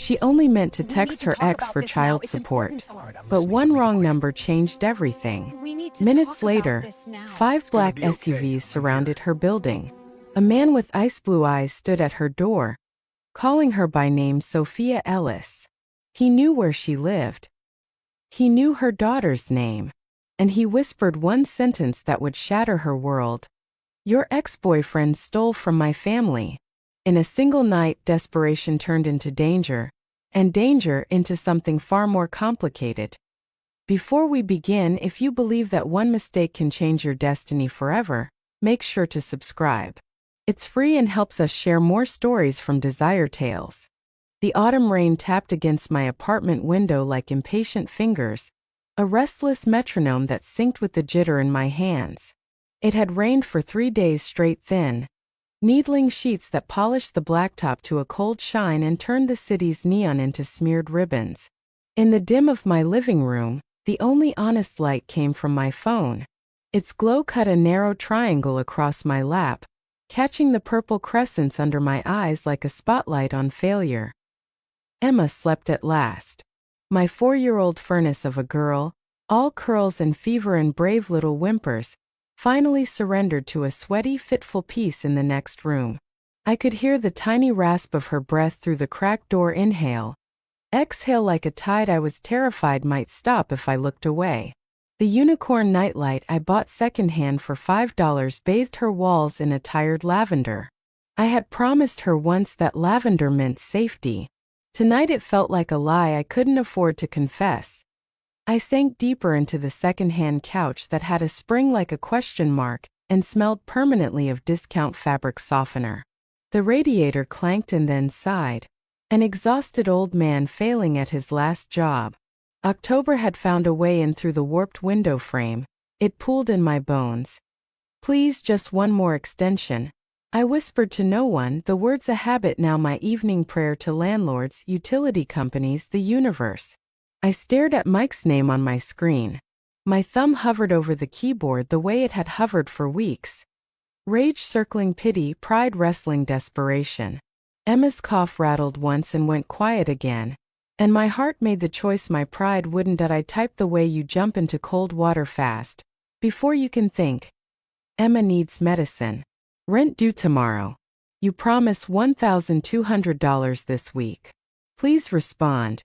She only meant to We need text to her talk ex about for this now. child It's important support. to But one wrong number changed everything. We need to Minutes talk about later, this now. 5 black SUVs surrounded her building. A man with ice blue eyes stood at her door, calling her by name Sophia Ellis. He knew where she lived. He knew her daughter's name. And he whispered one sentence that would shatter her world. Your ex-boyfriend stole from my family. In a single night, desperation turned into danger, and danger into something far more complicated. Before we begin, if you believe that one mistake can change your destiny forever, make sure to subscribe. It's free and helps us share more stories from Desire Tales. The autumn rain tapped against my apartment window like impatient fingers, a restless metronome that synced with the jitter in my hands. It had rained for 3 days straight, thin, needling sheets that polished the blacktop to a cold shine and turned the city's neon into smeared ribbons. In the dim of my living room, the only honest light came from my phone. Its glow cut a narrow triangle across my lap, catching the purple crescents under my eyes like a spotlight on failure. Emma slept at last. My 4-year-old furnace of a girl, all curls and fever and brave little whimpers, finally surrendered to a sweaty, fitful peace in the next room. I could hear the tiny rasp of her breath through the cracked door. Inhale, exhale like a tide I was terrified might stop if I looked away. The unicorn nightlight I bought secondhand for $5 bathed her walls in a tired lavender. I had promised her once that lavender meant safety. Tonight it felt like a lie I couldn't afford to confess. I sank deeper into the second-hand couch that had a spring like a question mark and smelled permanently of discount fabric softener. The radiator clanked and then sighed. An exhausted old man failing at his last job. October had found a way in through the warped window frame. It pooled in my bones. Please, just one more extension. I whispered to no one, the words a habit now, my evening prayer to landlords, utility companies, the universe. I stared at Mike's name on my screen. My thumb hovered over the keyboard the way it had hovered for weeks. Rage circling pity, pride wrestling desperation. Emma's cough rattled once and went quiet again. And my heart made the choice my pride wouldn't. That I typed the way you jump into cold water fast. Before you can think. Emma needs medicine. Rent due tomorrow. You promise $1,200 this week. Please respond.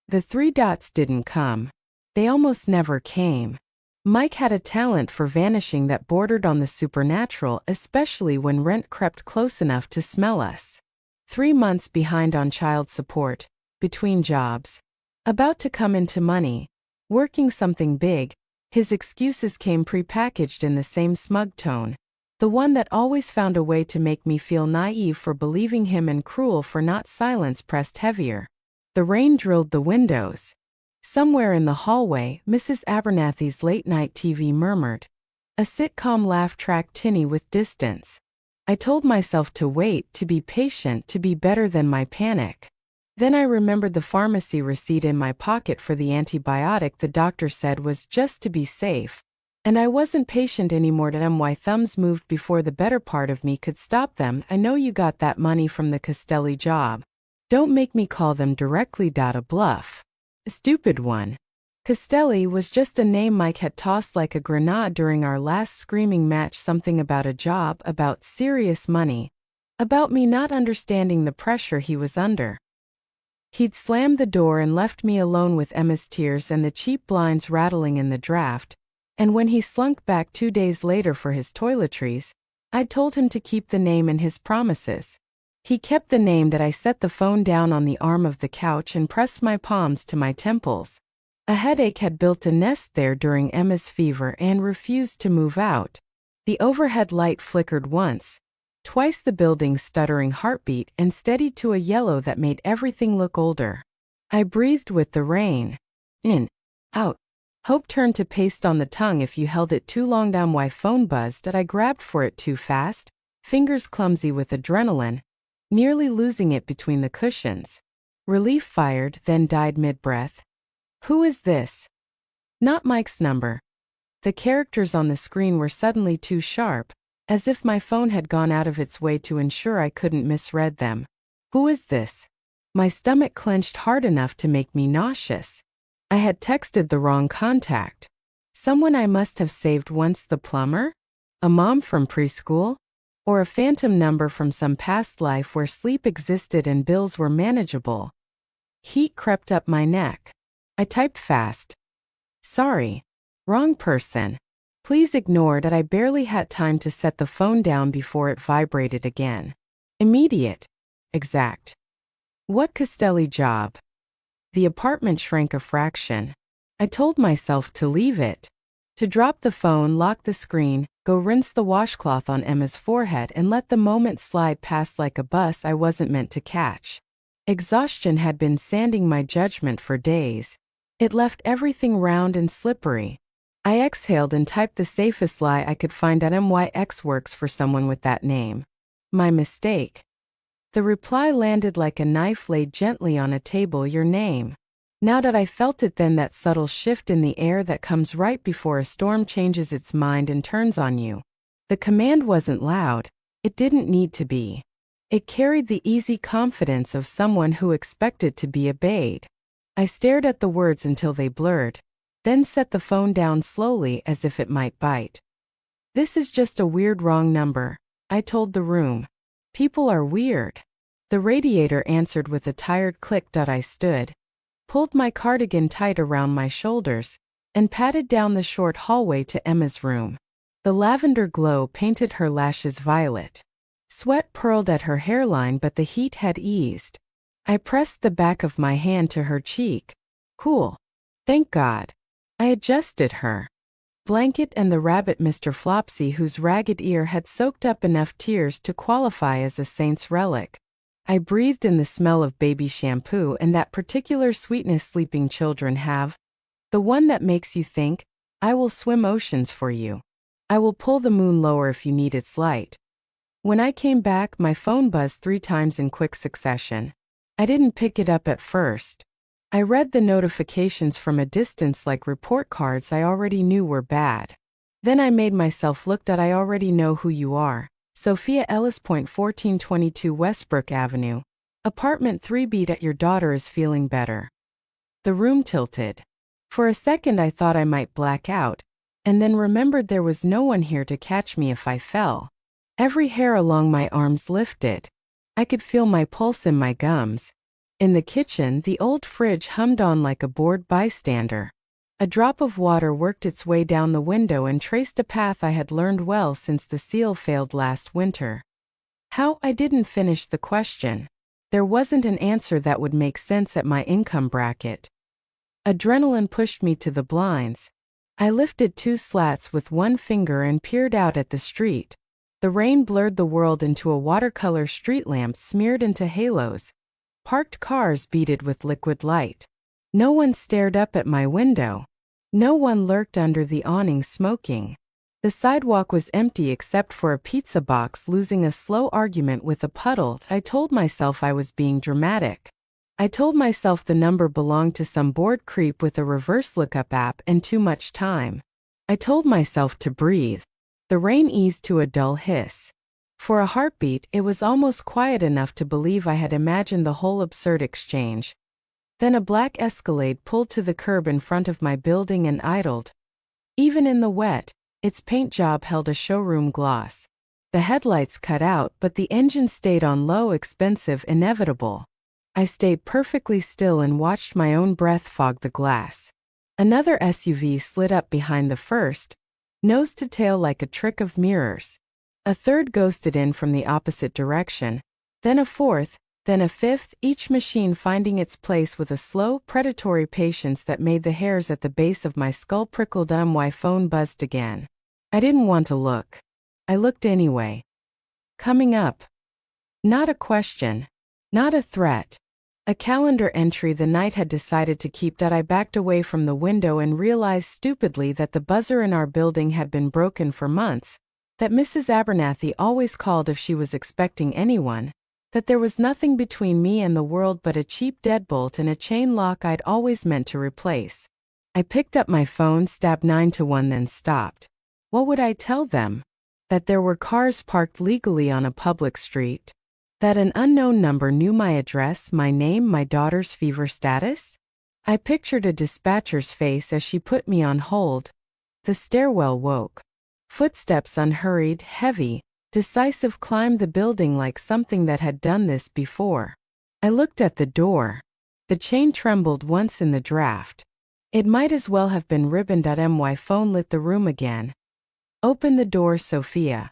The 3 dots didn't come. They almost never came. Mike had a talent for vanishing that bordered on the supernatural, especially when rent crept close enough to smell us. 3 months behind on child support, between jobs, about to come into money, working something big. His excuses came prepackaged in the same smug tone, the one that always found a way to make me feel naive for believing him and cruel for not. Silence pressed heavier. The rain drilled the windows. Somewhere in the hallway, Mrs. Abernathy's late-night TV murmured. A sitcom laugh tracked tinny with distance. I told myself to wait, to be patient, to be better than my panic. Then I remembered the pharmacy receipt in my pocket for the antibiotic the doctor said was just to be safe. And I wasn't patient anymore. My thumbs moved before the better part of me could stop them. I know you got that money from the Castelli job. Don't make me call them directly. A bluff. Stupid one. Castelli was just a name Mike had tossed like a grenade during our last screaming match. Something about a job, about serious money, about me not understanding the pressure he was under. He'd slammed the door and left me alone with Emma's tears and the cheap blinds rattling in the draft, and when he slunk back 2 days later for his toiletries, I'd told him to keep the name and his promises. He kept the name. That I set the phone down on the arm of the couch and pressed my palms to my temples. A headache had built a nest there during Emma's fever and refused to move out. The overhead light flickered once, twice the building's stuttering heartbeat, and steadied to a yellow that made everything look older. I breathed with the rain. In, out. Hope turned to paste on the tongue if you held it too long. My phone buzzed. I grabbed for it too fast, fingers clumsy with adrenaline, nearly losing it between the cushions. Relief fired, then died mid-breath. Who is this? Not Mike's number. The characters on the screen were suddenly too sharp, as if my phone had gone out of its way to ensure I couldn't misread them. Who is this? My stomach clenched hard enough to make me nauseous. I had texted the wrong contact. Someone I must have saved once, the plumber? A mom from preschool? Or a phantom number from some past life where sleep existed and bills were manageable? Heat crept up my neck. I typed fast. Sorry. Wrong person. Please ignore that. I barely had time to set the phone down before it vibrated again. Immediate. Exact. What Castelli job? The apartment shrank a fraction. I told myself to leave it. To drop the phone, lock the screen, go rinse the washcloth on Emma's forehead and let the moment slide past like a bus I wasn't meant to catch. Exhaustion had been sanding my judgment for days. It left everything round and slippery. I exhaled and typed the safest lie I could find at MYX works for someone with that name. My mistake. The reply landed like a knife laid gently on a table. Your name. Now that I felt it then, that subtle shift in the air that comes right before a storm changes its mind and turns on you. The command wasn't loud. It didn't need to be. It carried the easy confidence of someone who expected to be obeyed. I stared at the words until they blurred, then set the phone down slowly as if it might bite. This is just a weird wrong number, I told the room. People are weird. The radiator answered with a tired click. I stood, pulled my cardigan tight around my shoulders, and padded down the short hallway to Emma's room. The lavender glow painted her lashes violet. Sweat purled at her hairline, but the heat had eased. I pressed the back of my hand to her cheek. Cool. Thank God. I adjusted her blanket and the rabbit, Mr. Flopsy, whose ragged ear had soaked up enough tears to qualify as a saint's relic. I breathed in the smell of baby shampoo and that particular sweetness sleeping children have. The one that makes you think, I will swim oceans for you. I will pull the moon lower if you need its light. When I came back, my phone buzzed 3 times in quick succession. I didn't pick it up at first. I read the notifications from a distance like report cards I already knew were bad. Then I made myself look. I already know who you are. Sophia Ellis, 1422 Westbrook Avenue. Apartment 3B. Your daughter is feeling better. The room tilted. For a second I thought I might black out, and then remembered there was no one here to catch me if I fell. Every hair along my arms lifted. I could feel my pulse in my gums. In the kitchen, the old fridge hummed on like a bored bystander. A drop of water worked its way down the window and traced a path I had learned well since the seal failed last winter. How? I didn't finish the question. There wasn't an answer that would make sense at my income bracket. Adrenaline pushed me to the blinds. I lifted 2 slats with one finger and peered out at the street. The rain blurred the world into a watercolor. Street lamps smeared into halos. Parked cars beaded with liquid light. No one stared up at my window. No one lurked under the awning smoking. The sidewalk was empty except for a pizza box losing a slow argument with a puddle. I told myself I was being dramatic. I told myself the number belonged to some bored creep with a reverse lookup app and too much time. I told myself to breathe. The rain eased to a dull hiss. For a heartbeat, it was almost quiet enough to believe I had imagined the whole absurd exchange. Then a black Escalade pulled to the curb in front of my building and idled. Even in the wet, its paint job held a showroom gloss. The headlights cut out, but the engine stayed on low, expensive, inevitable. I stayed perfectly still and watched my own breath fog the glass. Another SUV slid up behind the first, nose to tail like a trick of mirrors. A third ghosted in from the opposite direction, then a fourth, then a fifth, each machine finding its place with a slow, predatory patience that made the hairs at the base of my skull prickle. My phone buzzed again. I didn't want to look. I looked anyway. Coming up. Not a question. Not a threat. A calendar entry the night had decided to keep. I backed away from the window and realized stupidly that the buzzer in our building had been broken for months, that Mrs. Abernathy always called if she was expecting anyone, that there was nothing between me and the world but a cheap deadbolt and a chain lock I'd always meant to replace. I picked up my phone, stabbed 9-1, then stopped. What would I tell them? That there were cars parked legally on a public street? That an unknown number knew my address, my name, my daughter's fever status? I pictured a dispatcher's face as she put me on hold. The stairwell woke. Footsteps unhurried, heavy, decisive climbed the building like something that had done this before. I looked at the door. The chain trembled once in the draft. It might as well have been ribbon.my phone lit the room again. Open the door, Sophia.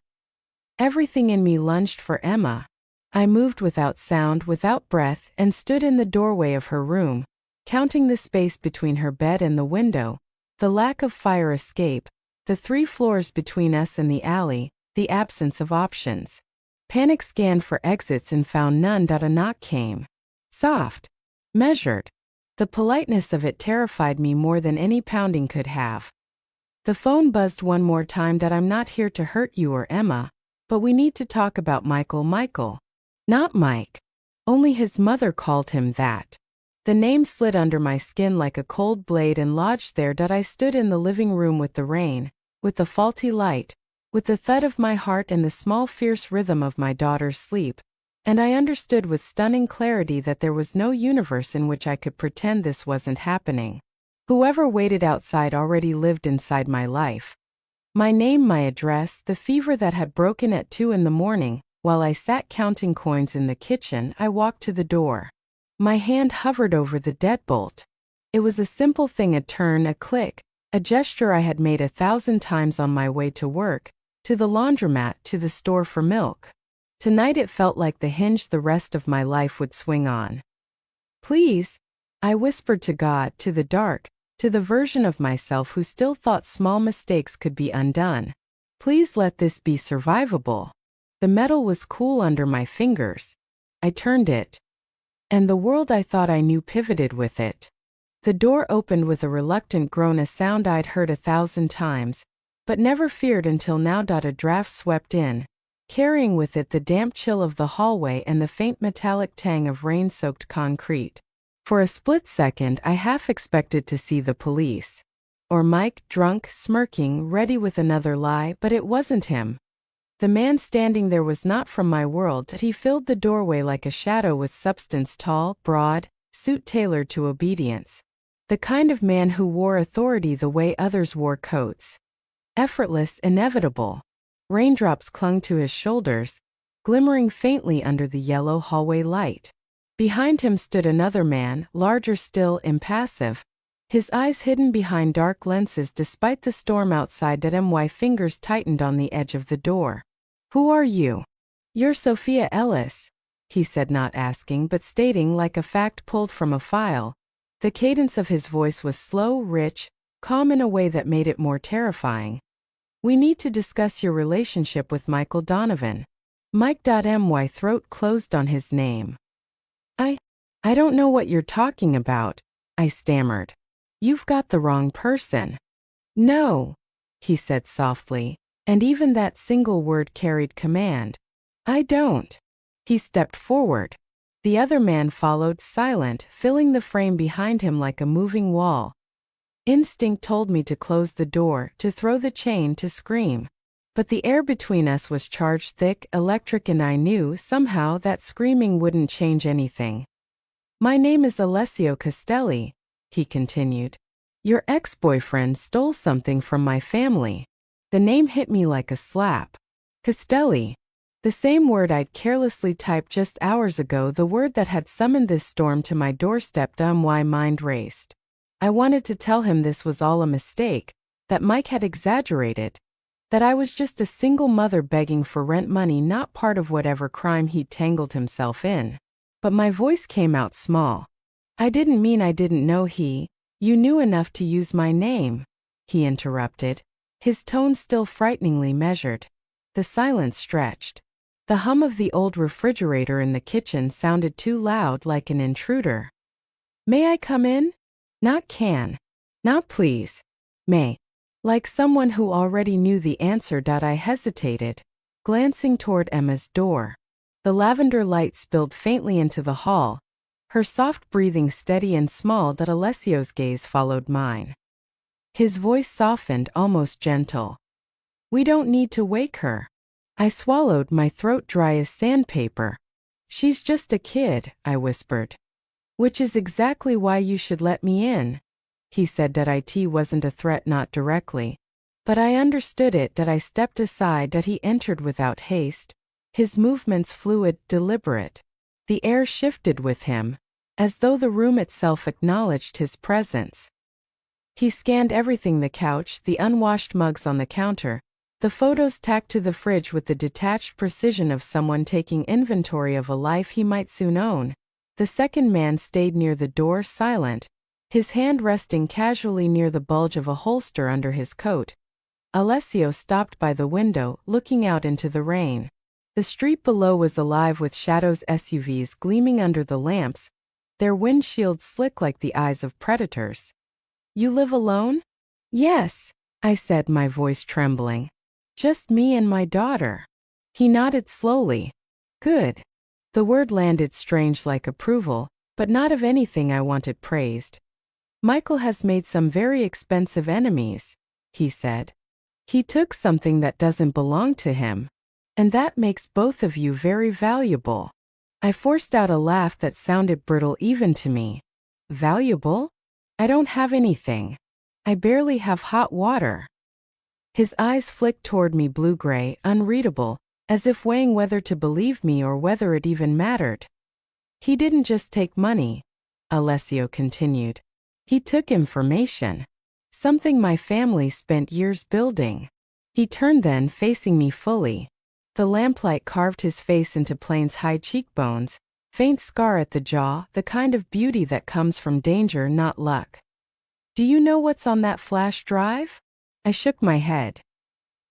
Everything in me lunged for Emma. I moved without sound, without breath, and stood in the doorway of her room, counting the space between her bed and the window, the lack of fire escape, the 3 floors between us and the alley, the absence of options. Panic scanned for exits and found none. A knock came. Soft. Measured. The politeness of it terrified me more than any pounding could have. The phone buzzed one more time. I'm not here to hurt you or Emma, but we need to talk about Michael. Michael. Not Mike. Only his mother called him that. The name slid under my skin like a cold blade and lodged there. I stood in the living room with the rain, with the faulty light, with the thud of my heart and the small fierce rhythm of my daughter's sleep, and I understood with stunning clarity that there was no universe in which I could pretend this wasn't happening. Whoever waited outside already lived inside my life. My name, my address, the fever that had broken at 2 in the morning. While I sat counting coins in the kitchen, I walked to the door. My hand hovered over the deadbolt. It was a simple thing, a turn, a click, a gesture I had made 1,000 times on my way to work, to the laundromat, to the store for milk. Tonight it felt like the hinge the rest of my life would swing on. Please, I whispered to God, to the dark, to the version of myself who still thought small mistakes could be undone. Please let this be survivable. The metal was cool under my fingers. I turned it. And the world I thought I knew pivoted with it. The door opened with a reluctant groan, a sound I'd heard 1,000 times, but never feared until now. A draft swept in, carrying with it the damp chill of the hallway and the faint metallic tang of rain-soaked concrete. For a split second I half expected to see the police. Or Mike, drunk, smirking, ready with another lie, but it wasn't him. The man standing there was not from my world. He filled the doorway like a shadow with substance, tall, broad, suit tailored to obedience. The kind of man who wore authority the way others wore coats. Effortless, inevitable. Raindrops clung to his shoulders, glimmering faintly under the yellow hallway light. Behind him stood another man, larger still, impassive, his eyes hidden behind dark lenses despite the storm outside. My fingers tightened on the edge of the door. Who are you? You're Sophia Ellis, he said, not asking but stating like a fact pulled from a file. The cadence of his voice was slow, rich, calm in a way that made it more terrifying. We need to discuss your relationship with Michael Donovan. Mike.my throat closed on his name. I don't know what you're talking about, I stammered. You've got the wrong person. No, he said softly, and even that single word carried command. I don't. He stepped forward. The other man followed, silent, filling the frame behind him like a moving wall. Instinct told me to close the door, to throw the chain, to scream. But the air between us was charged, thick, electric, and I knew somehow that screaming wouldn't change anything. My name is Alessio Castelli, he continued. Your ex-boyfriend stole something from my family. The name hit me like a slap. Castelli. The same word I'd carelessly typed just hours ago, the word that had summoned this storm to my doorstep. My mind raced. I wanted to tell him this was all a mistake, that Mike had exaggerated, that I was just a single mother begging for rent money, not part of whatever crime he'd tangled himself in. But my voice came out small. I didn't mean I didn't know you knew enough to use my name, he interrupted, his tone still frighteningly measured. The silence stretched. The hum of the old refrigerator in the kitchen sounded too loud, like an intruder. May I come in? Not can. Not please. May. Like someone who already knew the answer. I hesitated, glancing toward Emma's door. The lavender light spilled faintly into the hall, her soft breathing steady and small. Alessio's gaze followed mine. His voice softened, almost gentle. We don't need to wake her. I swallowed, my throat dry as sandpaper. She's just a kid, I whispered. Which is exactly why you should let me in. He said that it wasn't a threat, not directly. But I understood it, that I stepped aside, that he entered without haste, his movements fluid, deliberate. The air shifted with him, as though the room itself acknowledged his presence. He scanned everything, the couch, the unwashed mugs on the counter, the photos tacked to the fridge, with the detached precision of someone taking inventory of a life he might soon own. The second man stayed near the door, silent, his hand resting casually near the bulge of a holster under his coat. Alessio stopped by the window, looking out into the rain. The street below was alive with shadows, SUVs gleaming under the lamps, their windshields slick like the eyes of predators. You live alone? Yes, I said, my voice trembling. Just me and my daughter. He nodded slowly. Good. The word landed strange, like approval, but not of anything I wanted praised. Michael has made some very expensive enemies, he said. He took something that doesn't belong to him. And that makes both of you very valuable. I forced out a laugh that sounded brittle even to me. Valuable? I don't have anything. I barely have hot water. His eyes flicked toward me, blue-gray, unreadable, as if weighing whether to believe me or whether it even mattered. He didn't just take money, Alessio continued. He took information. Something my family spent years building. He turned then, facing me fully. The lamplight carved his face into Plain's high cheekbones, faint scar at the jaw, the kind of beauty that comes from danger, not luck. Do you know what's on that flash drive? I shook my head.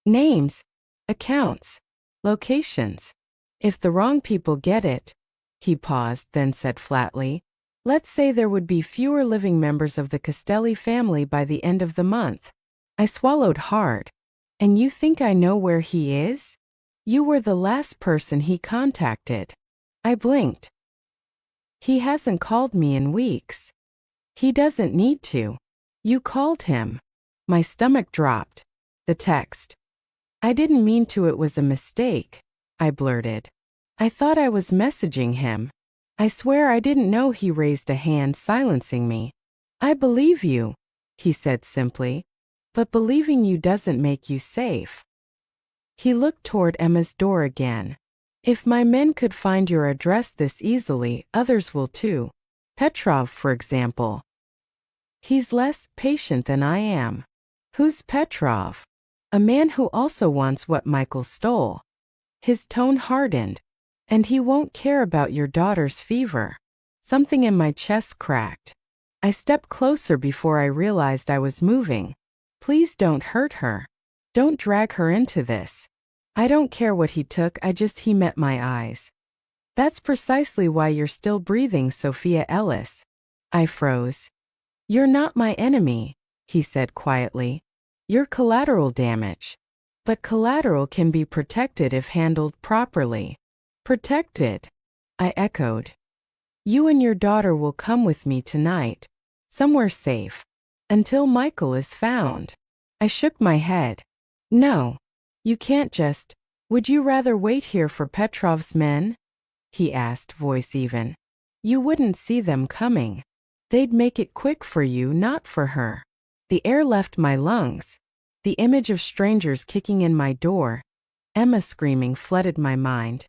Names, accounts, locations. If the wrong people get it, he paused, then said flatly, let's say there would be fewer living members of the Castelli family by the end of the month. I swallowed hard. And you think I know where he is? You were the last person he contacted. I blinked. He hasn't called me in weeks. He doesn't need to. You called him. My stomach dropped. The text. I didn't mean to, it was a mistake, I blurted. I thought I was messaging him. I swear I didn't know. He raised a hand, silencing me. I believe you, he said simply, but believing you doesn't make you safe. He looked toward Emma's door again. If my men could find your address this easily, others will too. Petrov, for example. He's less patient than I am. Who's Petrov? A man who also wants what Michael stole. His tone hardened. And he won't care about your daughter's fever. Something in my chest cracked. I stepped closer before I realized I was moving. Please don't hurt her. Don't drag her into this. I don't care what he took, he met my eyes. That's precisely why you're still breathing, Sophia Ellis. I froze. You're not my enemy, he said quietly. You're collateral damage. But collateral can be protected if handled properly. Protected? I echoed. You and your daughter will come with me tonight. Somewhere safe. Until Michael is found. I shook my head. No. You can't just. Would you rather wait here for Petrov's men? He asked, voice even. You wouldn't see them coming. They'd make it quick for you, not for her. The air left my lungs. The image of strangers kicking in my door, Emma screaming, flooded my mind.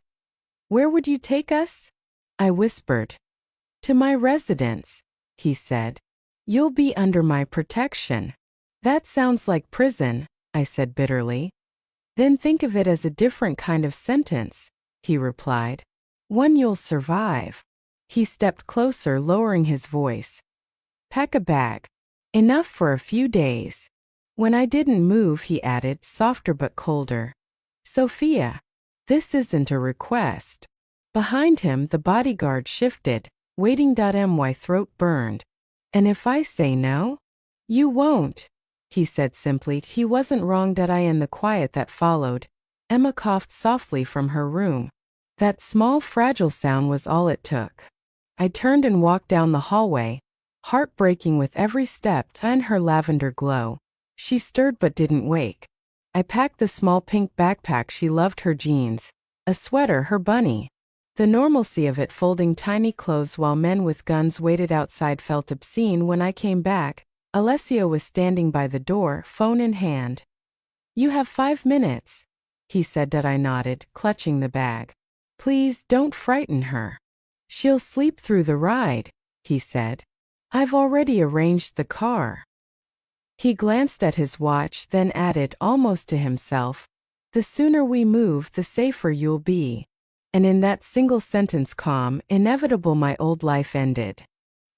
Where would you take us? I whispered. To my residence, he said. You'll be under my protection. That sounds like prison, I said bitterly. Then think of it as a different kind of sentence, he replied. One you'll survive. He stepped closer, lowering his voice. Pack a bag. Enough for a few days. When I didn't move, he added, softer but colder. Sophia, this isn't a request. Behind him, the bodyguard shifted, waiting. My throat burned. And if I say no? You won't, he said simply. He wasn't wrong. In the quiet that followed, Emma coughed softly from her room. That small, fragile sound was all it took. I turned and walked down the hallway, heart breaking with every step, and her lavender glow. She stirred but didn't wake. I packed the small pink backpack she loved, her jeans, a sweater, her bunny. The normalcy of it folding tiny clothes while men with guns waited outside felt obscene. When I came back, Alessio was standing by the door, phone in hand. "You have 5 minutes," he said. I nodded, clutching the bag. "Please don't frighten her. She'll sleep through the ride," he said. "I've already arranged the car." He glanced at his watch, then added, almost to himself, "The sooner we move, the safer you'll be." And in that single sentence, calm, inevitable, my old life ended.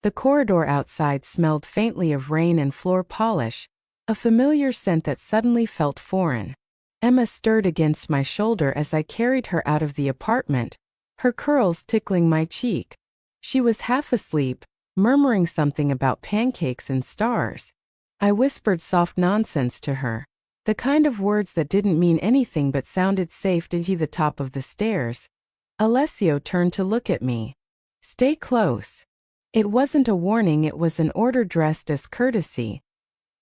The corridor outside smelled faintly of rain and floor polish, a familiar scent that suddenly felt foreign. Emma stirred against my shoulder as I carried her out of the apartment, her curls tickling my cheek. She was half asleep, murmuring something about pancakes and stars. I whispered soft nonsense to her, the kind of words that didn't mean anything but sounded safe to the top of the stairs. Alessio turned to look at me. "Stay close." It wasn't a warning, it was an order dressed as courtesy.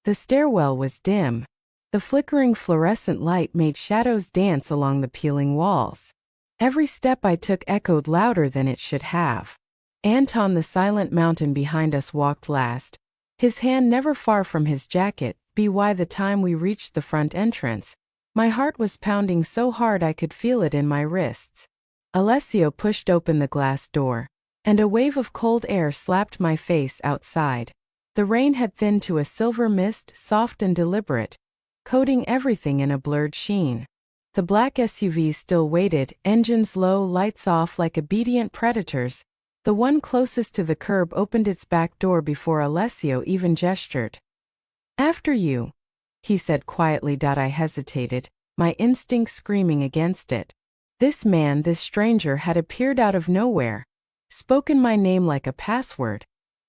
The stairwell was dim. The flickering fluorescent light made shadows dance along the peeling walls. Every step I took echoed louder than it should have. Anton, the silent mountain behind us, walked last, his hand never far from his jacket. By the time we reached the front entrance, my heart was pounding so hard I could feel it in my wrists. Alessio pushed open the glass door, and a wave of cold air slapped my face outside. The rain had thinned to a silver mist, soft and deliberate, coating everything in a blurred sheen. The black SUV still waited, engines low, lights off like obedient predators. The one closest to the curb opened its back door before Alessio even gestured. "After you," he said quietly. I hesitated, my instinct screaming against it. This man, this stranger, had appeared out of nowhere, spoken my name like a password,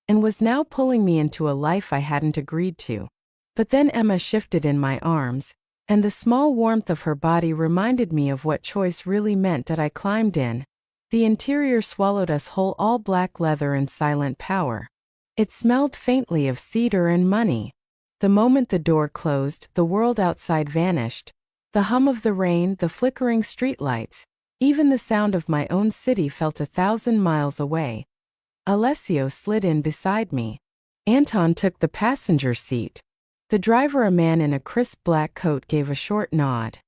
and was now pulling me into a life I hadn't agreed to. But then Emma shifted in my arms, and the small warmth of her body reminded me of what choice really meant. I climbed in. The interior swallowed us whole, all black leather and silent power. It smelled faintly of cedar and money. The moment the door closed, the world outside vanished. The hum of the rain, the flickering streetlights, even the sound of my own city felt 1,000 miles away. Alessio slid in beside me. Anton took the passenger seat. The driver, a man in a crisp black coat, gave a short nod.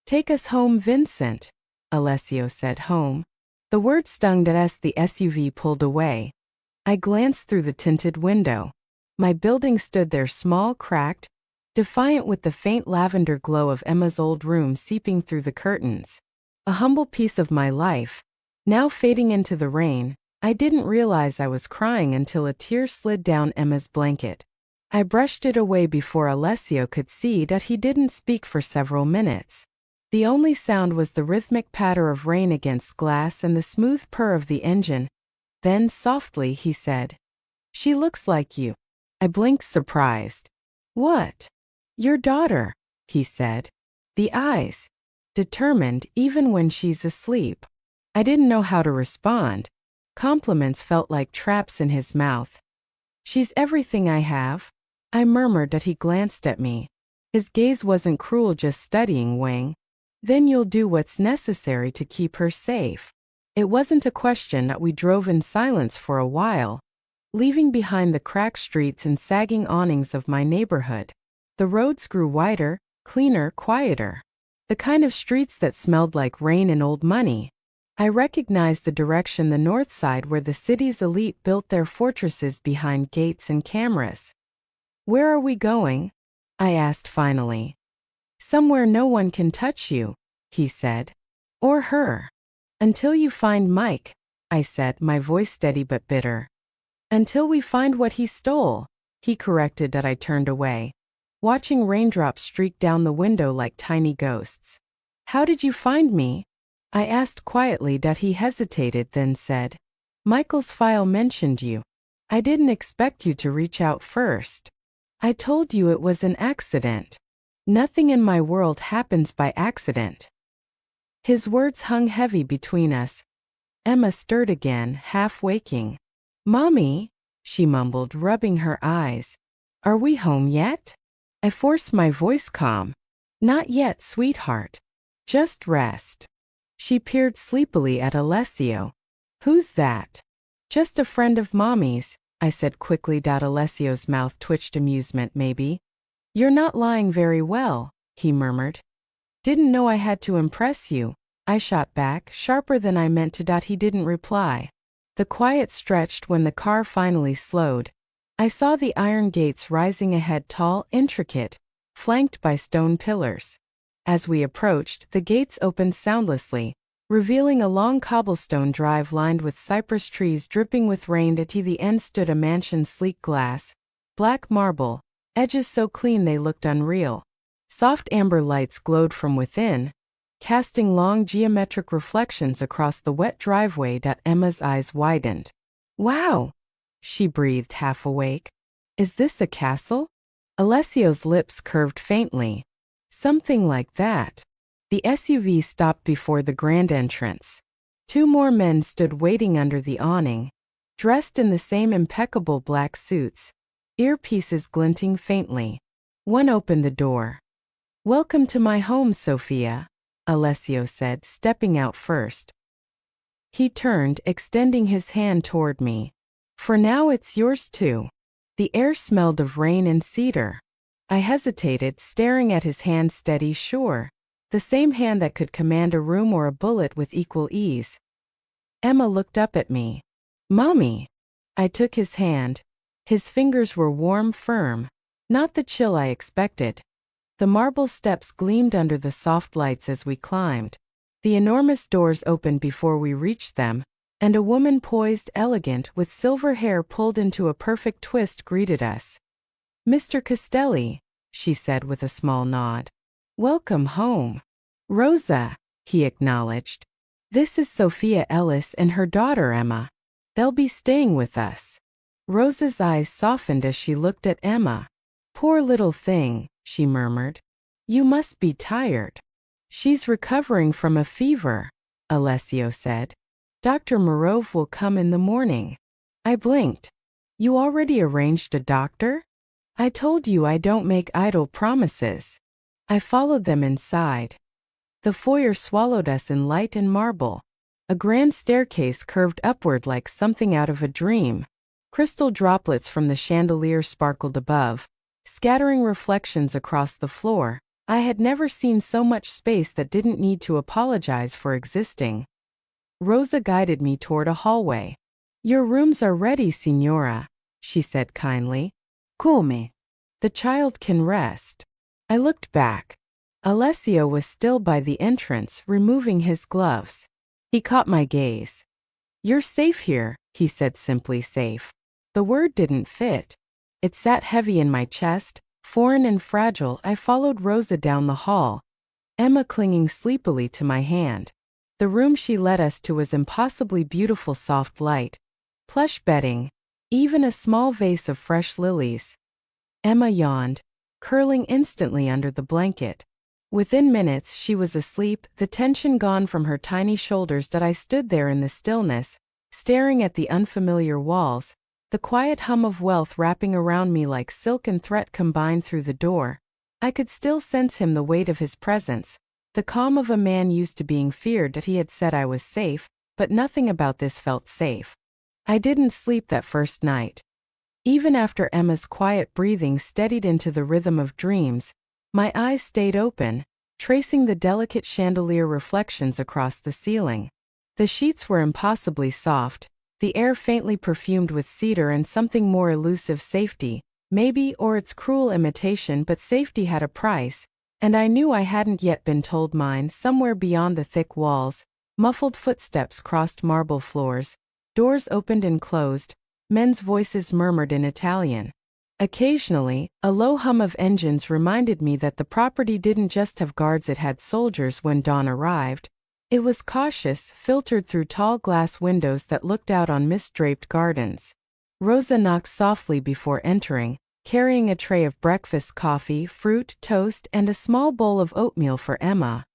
"Take us home, Vincent," Alessio said. Home. The word stung as the SUV pulled away. I glanced through the tinted window. My building stood there, small, cracked, defiant, with the faint lavender glow of Emma's old room seeping through the curtains. A humble piece of my life, now fading into the rain. I didn't realize I was crying until a tear slid down Emma's blanket. I brushed it away before Alessio could see that. He didn't speak for several minutes. The only sound was the rhythmic patter of rain against glass and the smooth purr of the engine. Then, softly, he said, "She looks like you." I blinked, surprised. "What?" "Your daughter," he said. "The eyes. Determined, even when she's asleep." I didn't know how to respond. Compliments felt like traps in his mouth. "She's everything I have," I murmured. He glanced at me. His gaze wasn't cruel, just studying. "Wang. Then you'll do what's necessary to keep her safe." It wasn't a question. We drove in silence for a while, leaving behind the cracked streets and sagging awnings of my neighborhood. The roads grew wider, cleaner, quieter. The kind of streets that smelled like rain and old money. I recognized the direction, the north side, where the city's elite built their fortresses behind gates and cameras. "Where are we going?" I asked finally. "Somewhere no one can touch you," he said. "Or her." "Until you find Mike," I said, my voice steady but bitter. "Until we find what he stole," he corrected. I turned away, watching raindrops streak down the window like tiny ghosts. "How did you find me?" I asked quietly. He hesitated, then said, "Michael's file mentioned you. I didn't expect you to reach out first. I told you it was an accident. Nothing in my world happens by accident." His words hung heavy between us. Emma stirred again, half waking. "Mommy," she mumbled, rubbing her eyes. "Are we home yet?" I forced my voice calm. "Not yet, sweetheart. Just rest." She peered sleepily at Alessio. Who's that? Just a friend of Mommy's, I said quickly. Alessio's mouth twitched amusement. Maybe. You're not lying very well, he murmured. Didn't know I had to impress you, I shot back, sharper than I meant to. He didn't reply. The quiet stretched when the car finally slowed. I saw the iron gates rising ahead, tall, intricate, flanked by stone pillars. As we approached, the gates opened soundlessly, revealing a long cobblestone drive lined with cypress trees dripping with rain. At the end stood a mansion's sleek glass, black marble, edges so clean they looked unreal. Soft amber lights glowed from within, casting long geometric reflections across the wet driveway. Emma's eyes widened. Wow! She breathed, half awake. Is this a castle? Alessio's lips curved faintly. Something like that. The SUV stopped before the grand entrance. 2 more men stood waiting under the awning, dressed in the same impeccable black suits, earpieces glinting faintly. One opened the door. Welcome to my home, Sophia, Alessio said, stepping out first. He turned, extending his hand toward me. For now it's yours too. The air smelled of rain and cedar. I hesitated, staring at his hand. Steady, sure. The same hand that could command a room or a bullet with equal ease. Emma looked up at me. Mommy. I took his hand. His fingers were warm, firm. Not the chill I expected. The marble steps gleamed under the soft lights as we climbed. The enormous doors opened before we reached them, and a woman poised, elegant, with silver hair pulled into a perfect twist, greeted us. Mr. Castelli, she said with a small nod. Welcome home. Rosa, he acknowledged. This is Sophia Ellis and her daughter Emma. They'll be staying with us. Rosa's eyes softened as she looked at Emma. Poor little thing, she murmured. You must be tired. She's recovering from a fever, Alessio said. Dr. Morov will come in the morning. I blinked. You already arranged a doctor? I told you I don't make idle promises. I followed them inside. The foyer swallowed us in light and marble. A grand staircase curved upward like something out of a dream. Crystal droplets from the chandelier sparkled above, scattering reflections across the floor. I had never seen so much space that didn't need to apologize for existing. Rosa guided me toward a hallway. Your rooms are ready, signora, she said kindly. Come. The child can rest. I looked back. Alessio was still by the entrance, removing his gloves. He caught my gaze. You're safe here, he said simply. Safe. The word didn't fit. It sat heavy in my chest, foreign and fragile. I followed Rosa down the hall, Emma clinging sleepily to my hand. The room she led us to was impossibly beautiful, soft light, plush bedding, even a small vase of fresh lilies. Emma yawned, curling instantly under the blanket. Within minutes she was asleep, the tension gone from her tiny shoulders. I stood there in the stillness, staring at the unfamiliar walls, the quiet hum of wealth wrapping around me like silk and threat combined. Through the door, I could still sense him, the weight of his presence, the calm of a man used to being feared. He had said I was safe, but nothing about this felt safe. I didn't sleep that first night. Even after Emma's quiet breathing steadied into the rhythm of dreams, my eyes stayed open, tracing the delicate chandelier reflections across the ceiling. The sheets were impossibly soft, the air faintly perfumed with cedar and something more elusive. Safety, maybe, or its cruel imitation, but safety had a price, and I knew I hadn't yet been told mine. Somewhere beyond the thick walls, muffled footsteps crossed marble floors, doors opened and closed, men's voices murmured in Italian. Occasionally, a low hum of engines reminded me that the property didn't just have guards, it had soldiers. When dawn arrived, it was cautious, filtered through tall glass windows that looked out on mist-draped gardens. Rosa knocked softly before entering, carrying a tray of breakfast: coffee, fruit, toast, and a small bowl of oatmeal for Emma.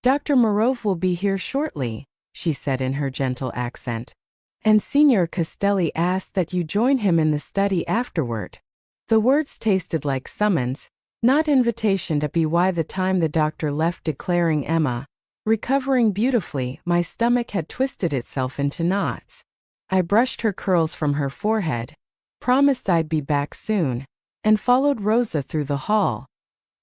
Dr. Morov will be here shortly, she said in her gentle accent. And Signor Castelli asked that you join him in the study afterward. The words tasted like summons, not invitation. By the time the doctor left, declaring Emma, Recovering beautifully, my stomach had twisted itself into knots. I brushed her curls from her forehead, promised I'd be back soon, and followed Rosa through the hall.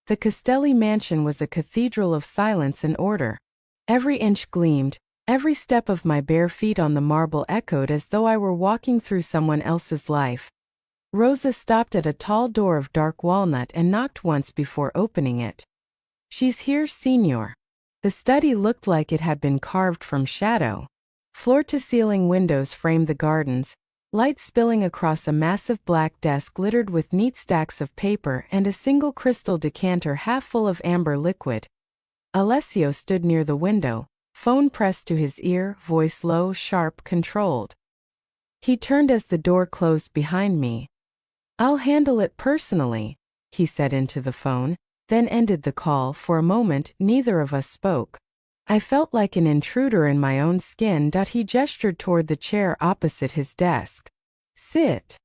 The Castelli mansion was a cathedral of silence and order. Every inch gleamed, every step of my bare feet on the marble echoed as though I were walking through someone else's life. Rosa stopped at a tall door of dark walnut and knocked once before opening it. "She's here, Signor." The study looked like it had been carved from shadow. Floor-to-ceiling windows framed the gardens, light spilling across a massive black desk littered with neat stacks of paper and a single crystal decanter half full of amber liquid. Alessio stood near the window, phone pressed to his ear, voice low, sharp, controlled. He turned as the door closed behind me. "I'll handle it personally," he said into the phone, then ended the call. For a moment, neither of us spoke. I felt like an intruder in my own skin. He gestured toward the chair opposite his desk. "Sit."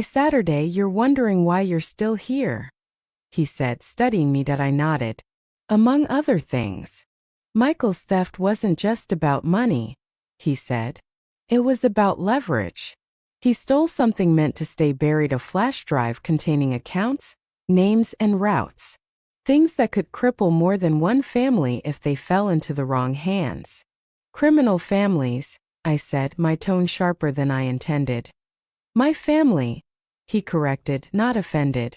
"Saturday, you're wondering why you're still here," he said, studying me. I nodded. "Among other things. Michael's theft wasn't just about money," he said. "It was about leverage. He stole something meant to stay buried, a flash drive containing accounts, names, and routes. Things that could cripple more than one family if they fell into the wrong hands." "Criminal families," I said, my tone sharper than I intended. "My family," he corrected, not offended.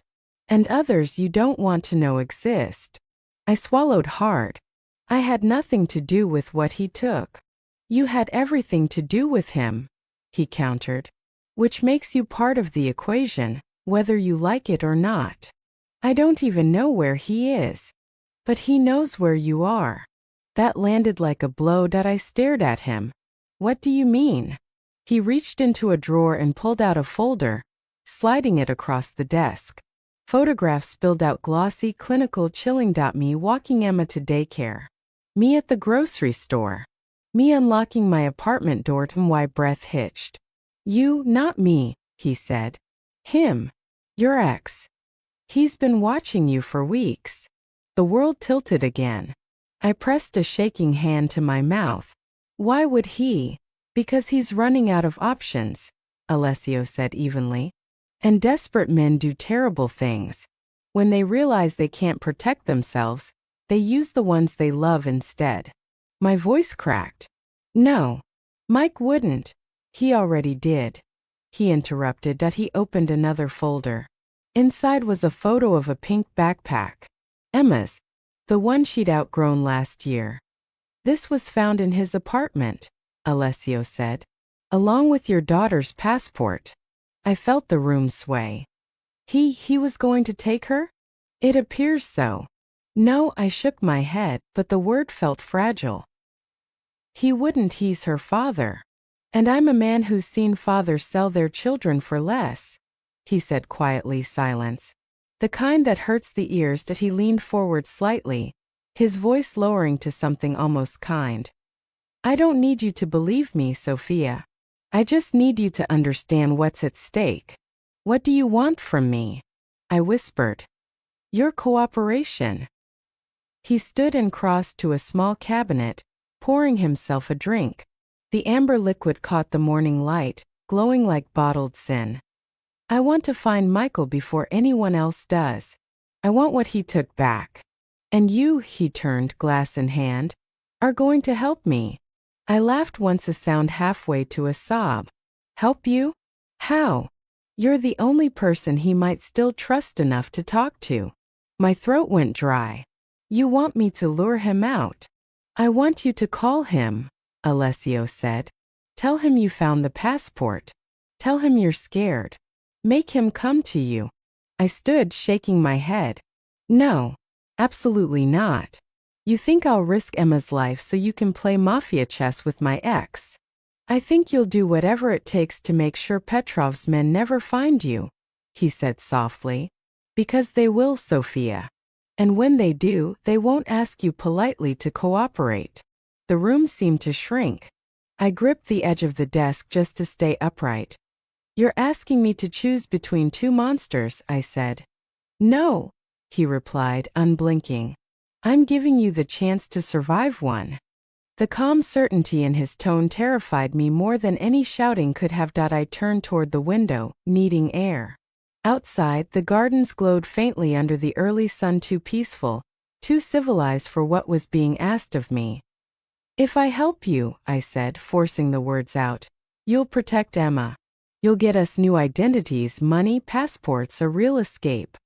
"And others you don't want to know exist." I swallowed hard. I had nothing to do with what he took. "You had everything to do with him," he countered. "Which makes you part of the equation, whether you like it or not. I don't even know where he is. But he knows where you are." That landed like a blow. I stared at him. "What do you mean?" He reached into a drawer and pulled out a folder, sliding it across the desk. Photographs spilled out, glossy, clinical, chilling. Me walking Emma to daycare. Me at the grocery store. Me unlocking my apartment door. My breath hitched. "You, not me," he said. "Him. Your ex. He's been watching you for weeks." The world tilted again. I pressed a shaking hand to my mouth. "Why would he?" "Because he's running out of options," Alessio said evenly. "And desperate men do terrible things. When they realize they can't protect themselves, they use the ones they love instead." My voice cracked. "No. Mike wouldn't. He already did," he interrupted. He opened another folder. Inside was a photo of a pink backpack. Emma's. The one she'd outgrown last year. "This was found in his apartment," Alessio said. "Along with your daughter's passport." I felt the room sway. He was going to take her?" "It appears so." "No," I shook my head, but the word felt fragile. "He wouldn't. He's her father. And I'm a man who's seen fathers sell their children for less," he said quietly. Silence. The kind that hurts the ears. He leaned forward slightly, his voice lowering to something almost kind. "I don't need you to believe me, Sophia. I just need you to understand what's at stake." "What do you want from me?" I whispered. "Your cooperation." He stood and crossed to a small cabinet, pouring himself a drink. The amber liquid caught the morning light, glowing like bottled sin. "I want to find Michael before anyone else does. I want what he took back. And you," he turned, glass in hand, "are going to help me." I laughed once, a sound halfway to a sob. "Help you? How?" "You're the only person he might still trust enough to talk to." My throat went dry. "You want me to lure him out?" "I want you to call him," Alessio said. "Tell him you found the passport. Tell him you're scared. Make him come to you." I stood, shaking my head. "No. Absolutely not. You think I'll risk Emma's life so you can play mafia chess with my ex? I think you'll do whatever it takes to make sure Petrov's men never find you," he said softly. "Because they will, Sophia. And when they do, they won't ask you politely to cooperate." The room seemed to shrink. I gripped the edge of the desk just to stay upright. "You're asking me to choose between two monsters," I said. "No," he replied, unblinking. I'm giving you the chance to survive one. The calm certainty in his tone terrified me more than any shouting could have. I turned toward the window, needing air. Outside, the gardens glowed faintly under the early sun, too peaceful, too civilized for what was being asked of me. If I help you, I said, forcing the words out, you'll protect Emma. You'll get us new identities, money, passports, a real escape.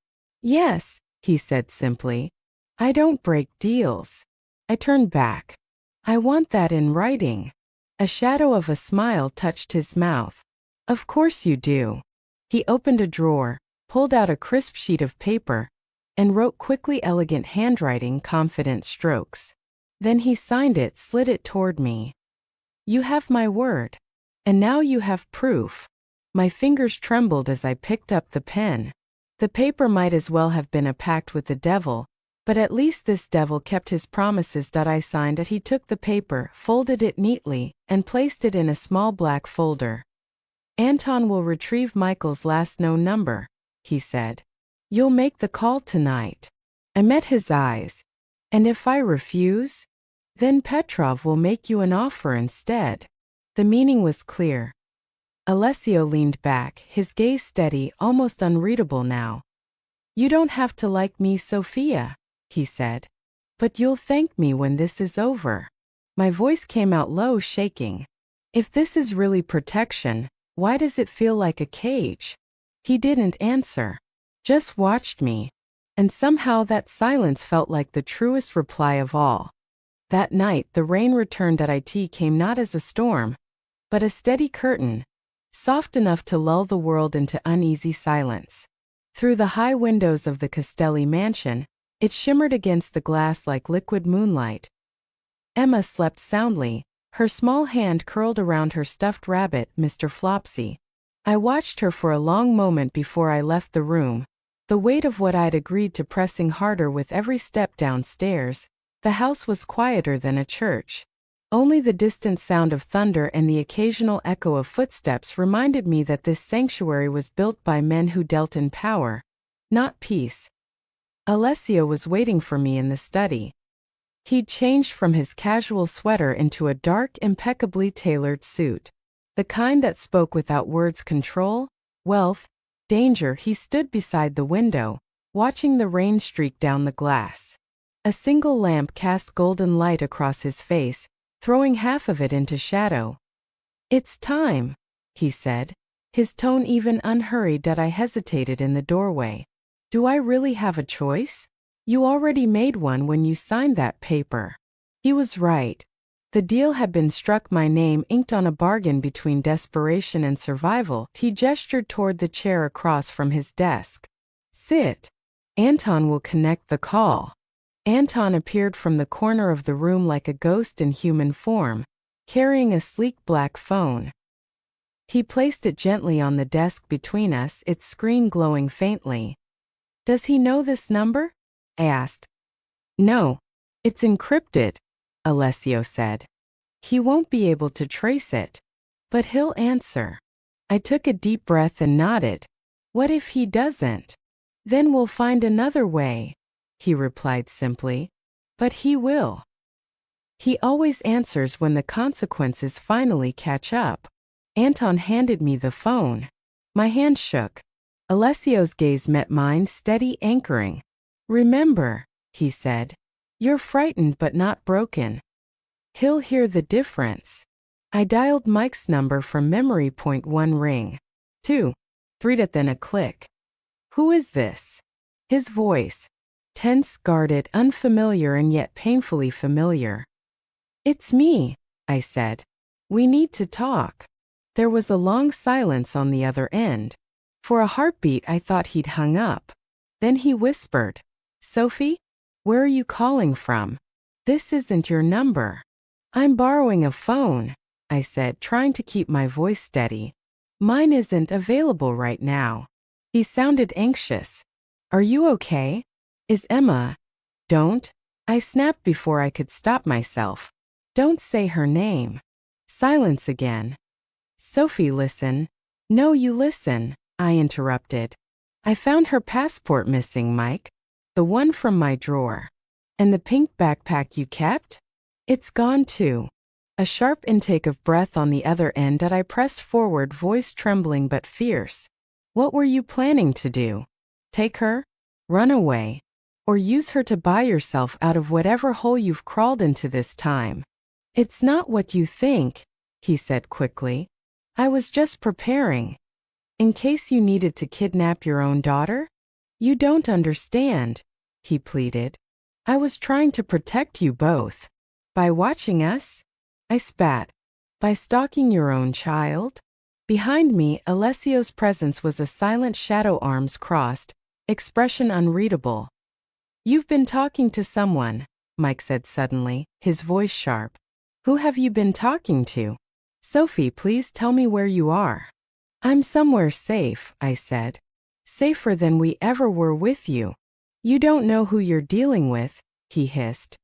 Yes, he said simply. I don't break deals. I turned back. I want that in writing. A shadow of a smile touched his mouth. Of course you do. He opened a drawer, pulled out a crisp sheet of paper, and wrote quickly, elegant handwriting, confident strokes. Then he signed it, slid it toward me. You have my word. And now you have proof. My fingers trembled as I picked up the pen. The paper might as well have been a pact with the devil, but at least this devil kept his promises. I signed it. He took the paper, folded it neatly, and placed it in a small black folder. Anton will retrieve Michael's last known number, he said. You'll make the call tonight. I met his eyes. And if I refuse? Then Petrov will make you an offer instead. The meaning was clear. Alessio leaned back, his gaze steady, almost unreadable now. You don't have to like me, Sophia, he said. But you'll thank me when this is over. My voice came out low, shaking. If this is really protection, why does it feel like a cage? He didn't answer. Just watched me. And somehow that silence felt like the truest reply of all. That night the rain returned. It came not as a storm, but a steady curtain, soft enough to lull the world into uneasy silence. Through the high windows of the Castelli mansion, it shimmered against the glass like liquid moonlight. Emma slept soundly, her small hand curled around her stuffed rabbit, Mr. Flopsy. I watched her for a long moment before I left the room, the weight of what I'd agreed to pressing harder with every step downstairs. The house was quieter than a church. Only the distant sound of thunder and the occasional echo of footsteps reminded me that this sanctuary was built by men who dealt in power, not peace. Alessio was waiting for me in the study. He'd changed from his casual sweater into a dark, impeccably tailored suit. The kind that spoke without words: control, wealth, danger. He stood beside the window, watching the rain streak down the glass. A single lamp cast golden light across his face, throwing half of it into shadow. It's time, he said, his tone even unhurried. I hesitated in the doorway. Do I really have a choice? You already made one when you signed that paper. He was right. The deal had been struck, my name inked on a bargain between desperation and survival. He gestured toward the chair across from his desk. Sit. Anton will connect the call. Anton appeared from the corner of the room like a ghost in human form, carrying a sleek black phone. He placed it gently on the desk between us, its screen glowing faintly. Does he know this number? I asked. No. It's encrypted, Alessio said. He won't be able to trace it. But he'll answer. I took a deep breath and nodded. What if he doesn't? Then we'll find another way, he replied simply. But he will. He always answers when the consequences finally catch up. Anton handed me the phone. My hand shook. Alessio's gaze met mine, steady, anchoring. Remember, he said, you're frightened but not broken. He'll hear the difference. I dialed Mike's number from memory. 1 ring. 2. 3. Then a click. Who is this? His voice. Tense, guarded, unfamiliar and yet painfully familiar. It's me, I said. We need to talk. There was a long silence on the other end. For a heartbeat I thought he'd hung up. Then he whispered, Sophie? Where are you calling from? This isn't your number. I'm borrowing a phone, I said, trying to keep my voice steady. Mine isn't available right now. He sounded anxious. Are you okay? Is Emma? Don't. I snapped before I could stop myself. Don't say her name. Silence again. Sophie, listen. No, you listen, I interrupted. I found her passport missing, Mike. The one from my drawer. And the pink backpack you kept? It's gone too. A sharp intake of breath on the other end that I pressed forward, voice trembling but fierce. What were you planning to do? Take her? Run away? Or use her to buy yourself out of whatever hole you've crawled into this time? It's not what you think, he said quickly. I was just preparing. In case you needed to kidnap your own daughter? You don't understand, he pleaded. I was trying to protect you both. By watching us? I spat. By stalking your own child? Behind me, Alessio's presence was a silent shadow, arms crossed, expression unreadable. You've been talking to someone, Mike said suddenly, his voice sharp. Who have you been talking to? Sophie, please tell me where you are. I'm somewhere safe, I said. Safer than we ever were with you. You don't know who you're dealing with, he hissed.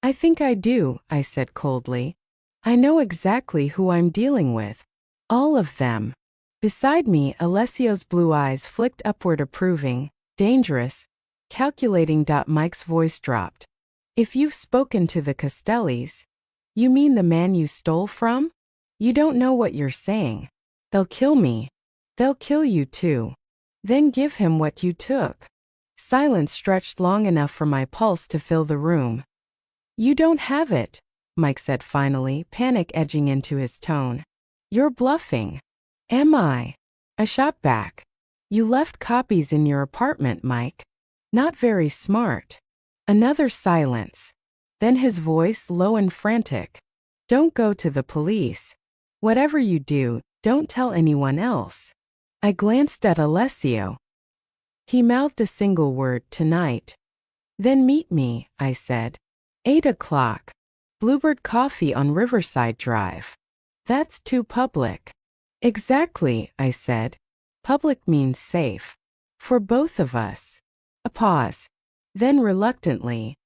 I think I do, I said coldly. I know exactly who I'm dealing with. All of them. Beside me, Alessio's blue eyes flicked upward, approving, dangerous, calculating. Mike's voice dropped. If you've spoken to the Castellis, you mean the man you stole from? You don't know what you're saying. They'll kill me. They'll kill you too. Then give him what you took. Silence stretched long enough for my pulse to fill the room. You don't have it, Mike said finally, panic edging into his tone. You're bluffing. Am I? I shot back. You left copies in your apartment, Mike. Not very smart. Another silence. Then his voice low and frantic. Don't go to the police. Whatever you do, don't tell anyone else. I glanced at Alessio. He mouthed a single word, tonight. Then meet me, I said. 8 o'clock. Bluebird Coffee on Riverside Drive. That's too public. Exactly, I said. Public means safe. For both of us. A pause. Then reluctantly.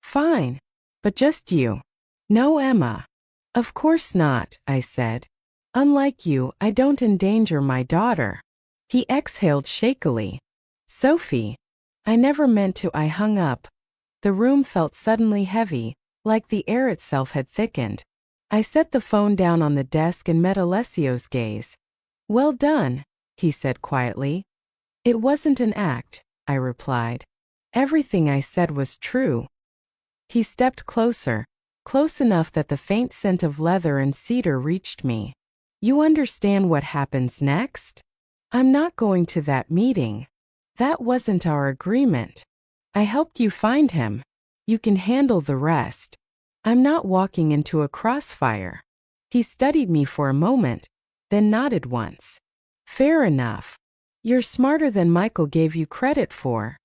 Fine. But just you. No Emma. Of course not, I said. Unlike you, I don't endanger my daughter. He exhaled shakily. Sophie. I never meant to. I hung up. The room felt suddenly heavy, like the air itself had thickened. I set the phone down on the desk and met Alessio's gaze. Well done, he said quietly. It wasn't an act, I replied. Everything I said was true. He stepped closer, close enough that the faint scent of leather and cedar reached me. You understand what happens next? I'm not going to that meeting. That wasn't our agreement. I helped you find him. You can handle the rest. I'm not walking into a crossfire. He studied me for a moment, then nodded once. Fair enough. You're smarter than Michael gave you credit for,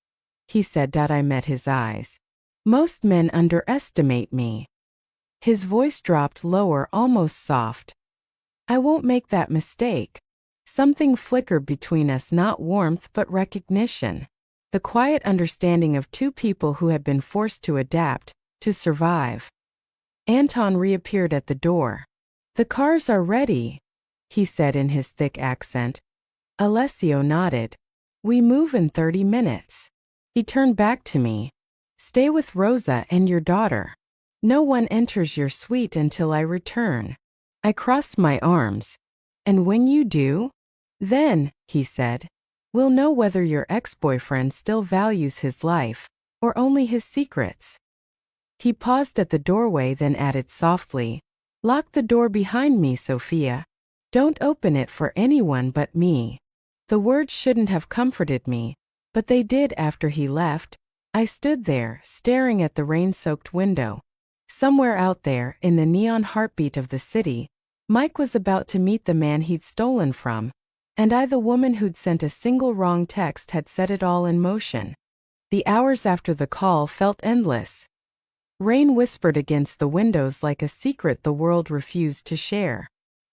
he said. I met his eyes. Most men underestimate me. His voice dropped lower, almost soft. I won't make that mistake. Something flickered between us, not warmth but recognition. The quiet understanding of two people who had been forced to adapt, to survive. Anton reappeared at the door. The cars are ready, he said in his thick accent. Alessio nodded. We move in 30 minutes. He turned back to me. Stay with Rosa and your daughter. No one enters your suite until I return. I crossed my arms. And when you do? Then, he said, we'll know whether your ex-boyfriend still values his life, or only his secrets. He paused at the doorway, then added softly, Lock the door behind me, Sophia. Don't open it for anyone but me. The words shouldn't have comforted me, but they did after he left. I stood there, staring at the rain-soaked window. Somewhere out there, in the neon heartbeat of the city, Mike was about to meet the man he'd stolen from, and I, the woman who'd sent a single wrong text, had set it all in motion. The hours after the call felt endless. Rain whispered against the windows like a secret the world refused to share.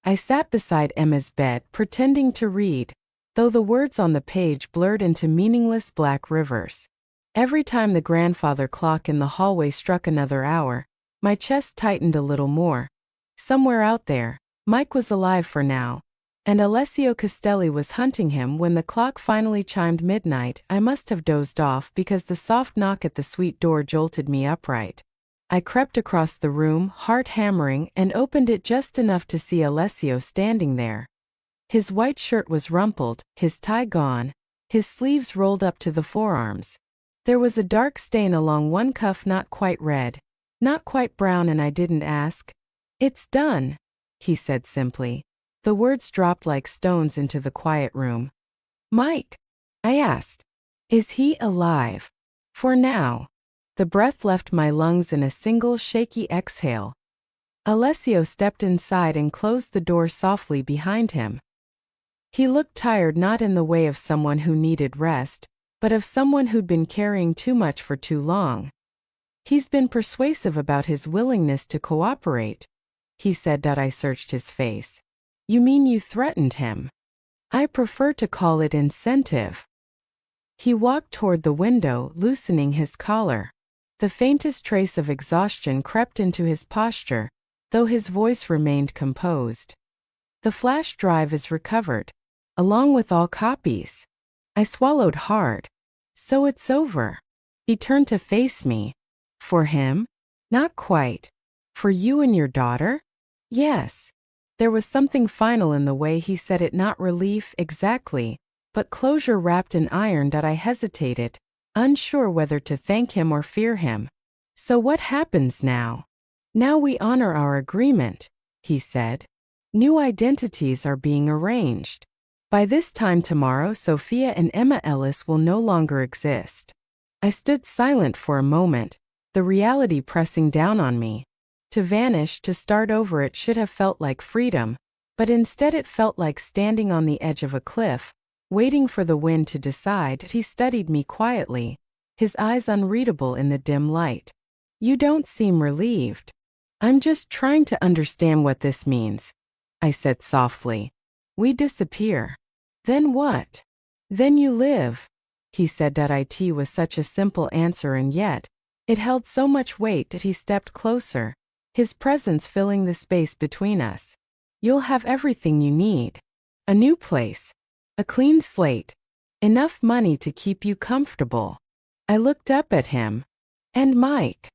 I sat beside Emma's bed, pretending to read, though the words on the page blurred into meaningless black rivers. Every time the grandfather clock in the hallway struck another hour, my chest tightened a little more. Somewhere out there, Mike was alive for now, And Alessio Castelli was hunting him when the clock finally chimed midnight. I must have dozed off because the soft knock at the suite door jolted me upright. I crept across the room, heart hammering, and opened it just enough to see Alessio standing there. His white shirt was rumpled, his tie gone, his sleeves rolled up to the forearms. There was a dark stain along one cuff, not quite red, not quite brown, and I didn't ask. "It's done," he said simply. The words dropped like stones into the quiet room. "Mike?" I asked. "Is he alive?" "For now." The breath left my lungs in a single shaky exhale. Alessio stepped inside and closed the door softly behind him. He looked tired, not in the way of someone who needed rest, but of someone who'd been carrying too much for too long. "He's been persuasive about his willingness to cooperate," he said. I searched his face. "You mean you threatened him?" "I prefer to call it incentive." He walked toward the window, loosening his collar. The faintest trace of exhaustion crept into his posture, though his voice remained composed. "The flash drive is recovered, along with all copies." I swallowed hard. "So it's over." He turned to face me. "For him?" "Not quite." "For you and your daughter?" "Yes." There was something final in the way he said it, not relief exactly, but closure wrapped in iron. I hesitated, unsure whether to thank him or fear him. "So what happens now?" "Now we honor our agreement," he said. "New identities are being arranged. By this time tomorrow, Sophia and Emma Ellis will no longer exist." I stood silent for a moment, the reality pressing down on me. To vanish, to start over, it should have felt like freedom, but instead it felt like standing on the edge of a cliff, waiting for the wind to decide. He studied me quietly, his eyes unreadable in the dim light. "You don't seem relieved." "I'm just trying to understand what this means," I said softly. "We disappear. Then what?" "Then you live," he said. It was such a simple answer, and yet it held so much weight that he stepped closer, his presence filling the space between us. "You'll have everything you need. A new place, a clean slate, enough money to keep you comfortable." I looked up at him. "And Mike?"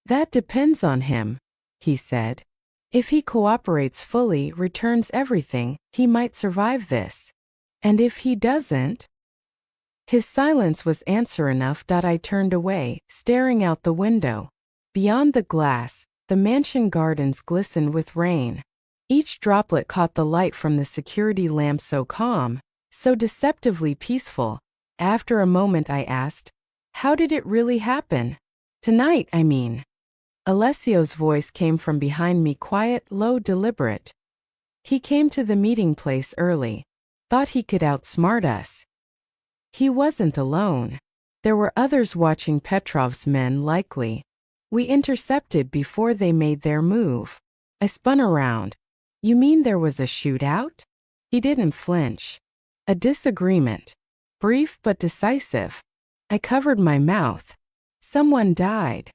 "That depends on him," he said. "If he cooperates fully, returns everything, he might survive this. And if he doesn't?" His silence was answer enough. I turned away, staring out the window. Beyond the glass, the mansion gardens glistened with rain. Each droplet caught the light from the security lamp, so calm, so deceptively peaceful. After a moment I asked, "How did it really happen? Tonight, I mean." Alessio's voice came from behind me, quiet, low, deliberate. "He came to the meeting place early. Thought he could outsmart us. He wasn't alone. There were others watching, Petrov's men likely. We intercepted before they made their move." I spun around. "You mean there was a shootout?" He didn't flinch. "A disagreement. Brief but decisive." I covered my mouth. "Someone died.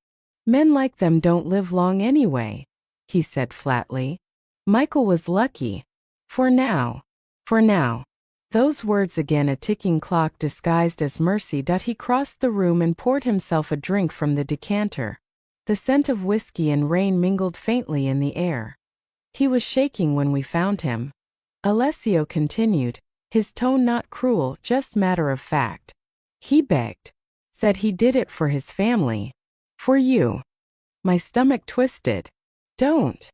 Men like them don't live long anyway," he said flatly. "Michael was lucky. For now." "For now." Those words again, a ticking clock disguised as mercy. He crossed the room and poured himself a drink from the decanter. The scent of whiskey and rain mingled faintly in the air. "He was shaking when we found him," Alessio continued, his tone not cruel, just matter of fact. "He begged. Said he did it for his family. For you." My stomach twisted. "Don't."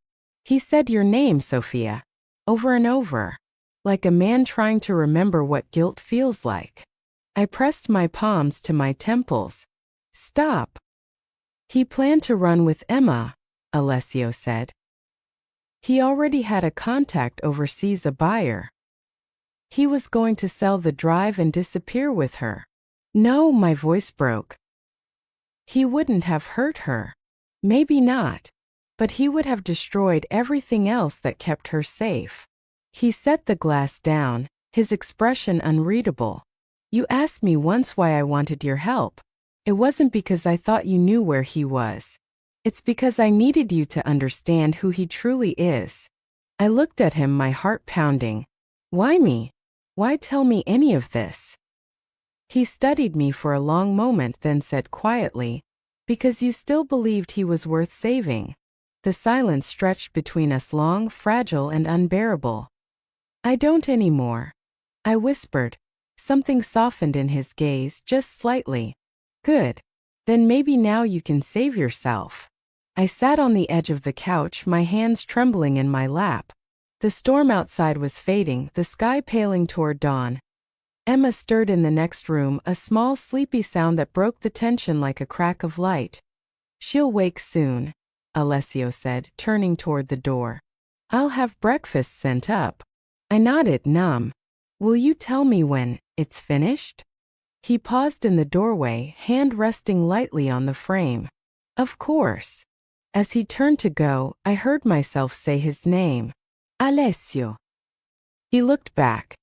"He said your name, Sophia. Over and over. Like a man trying to remember what guilt feels like." I pressed my palms to my temples. "Stop." "He planned to run with Emma," Alessio said. "He already had a contact overseas, a buyer. He was going to sell the drive and disappear with her." "No," my voice broke. "He wouldn't have hurt her. Maybe not. But he would have destroyed everything else that kept her safe." He set the glass down, his expression unreadable. "You asked me once why I wanted your help. It wasn't because I thought you knew where he was. It's because I needed you to understand who he truly is." I looked at him, my heart pounding. Why me? Why tell me any of this? He studied me for a long moment, then said quietly, because you still believed he was worth saving. The silence stretched between us, long, fragile, and unbearable. I don't anymore, I whispered. Something softened in his gaze, just slightly. Good. Then maybe now you can save yourself. I sat on the edge of the couch, my hands trembling in my lap. The storm outside was fading, the sky paling toward dawn. Emma stirred in the next room, a small sleepy sound that broke the tension like a crack of light. She'll wake soon, Alessio said, turning toward the door. I'll have breakfast sent up. I nodded, numb. Will you tell me when it's finished? He paused in the doorway, hand resting lightly on the frame. Of course. As he turned to go, I heard myself say his name. Alessio. He looked back.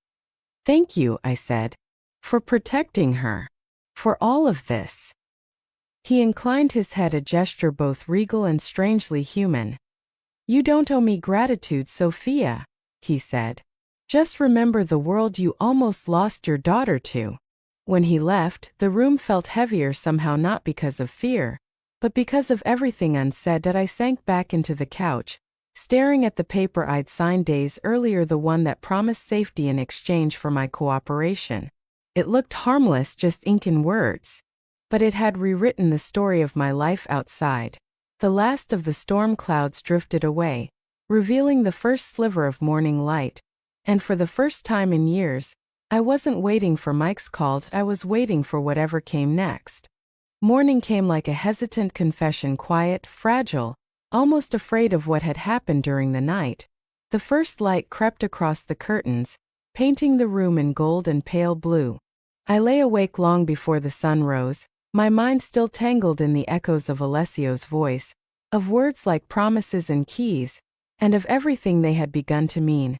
Thank you, I said. For protecting her. For all of this. He inclined his head, a gesture both regal and strangely human. You don't owe me gratitude, Sophia, he said. Just remember the world you almost lost your daughter to. When he left, the room felt heavier somehow, not because of fear, but because of everything unsaid. That I sank back into the couch, staring at the paper I'd signed days earlier, the one that promised safety in exchange for my cooperation. It looked harmless, just ink and words. But it had rewritten the story of my life outside. The last of the storm clouds drifted away, revealing the first sliver of morning light. And for the first time in years, I wasn't waiting for Mike's call, I was waiting for whatever came next. Morning came like a hesitant confession, quiet, fragile, almost afraid of what had happened during the night. The first light crept across the curtains, painting the room in gold and pale blue. I lay awake long before the sun rose, my mind still tangled in the echoes of Alessio's voice, of words like promises and keys, and of everything they had begun to mean.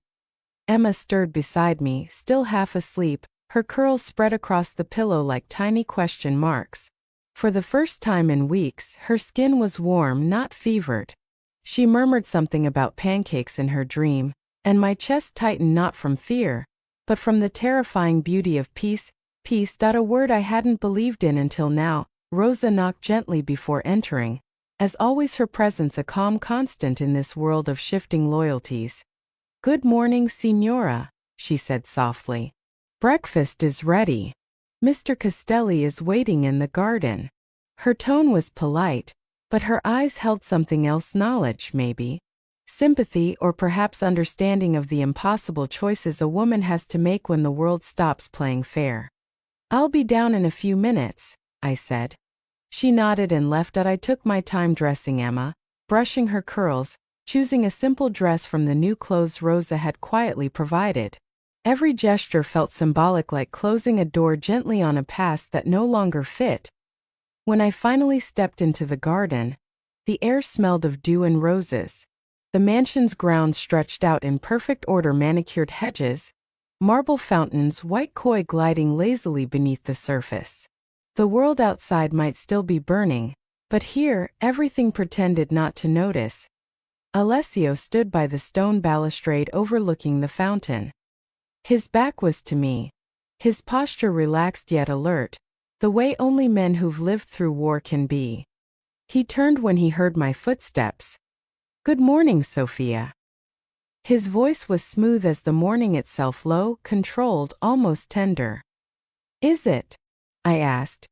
Emma stirred beside me, still half asleep, her curls spread across the pillow like tiny question marks. For the first time in weeks, her skin was warm, not fevered. She murmured something about pancakes in her dream, and my chest tightened, not from fear, but from the terrifying beauty of peace. Peace. A word I hadn't believed in until now. Rosa knocked gently before entering, as always her presence a calm constant in this world of shifting loyalties. Good morning, Signora, she said softly. Breakfast is ready. Mr. Castelli is waiting in the garden. Her tone was polite, but her eyes held something else, knowledge maybe. Sympathy, or perhaps understanding of the impossible choices a woman has to make when the world stops playing fair. I'll be down in a few minutes, I said. She nodded and left. I took my time dressing Emma, brushing her curls, choosing a simple dress from the new clothes Rosa had quietly provided. Every gesture felt symbolic, like closing a door gently on a past that no longer fit. When I finally stepped into the garden, the air smelled of dew and roses. The mansion's grounds stretched out in perfect order, manicured hedges, marble fountains, white koi gliding lazily beneath the surface. The world outside might still be burning, but here, everything pretended not to notice. Alessio stood by the stone balustrade overlooking the fountain. His back was to me, his posture relaxed yet alert, the way only men who've lived through war can be. He turned when he heard my footsteps. Good morning, Sophia. His voice was smooth as the morning itself, low, controlled, almost tender. Is it? I asked.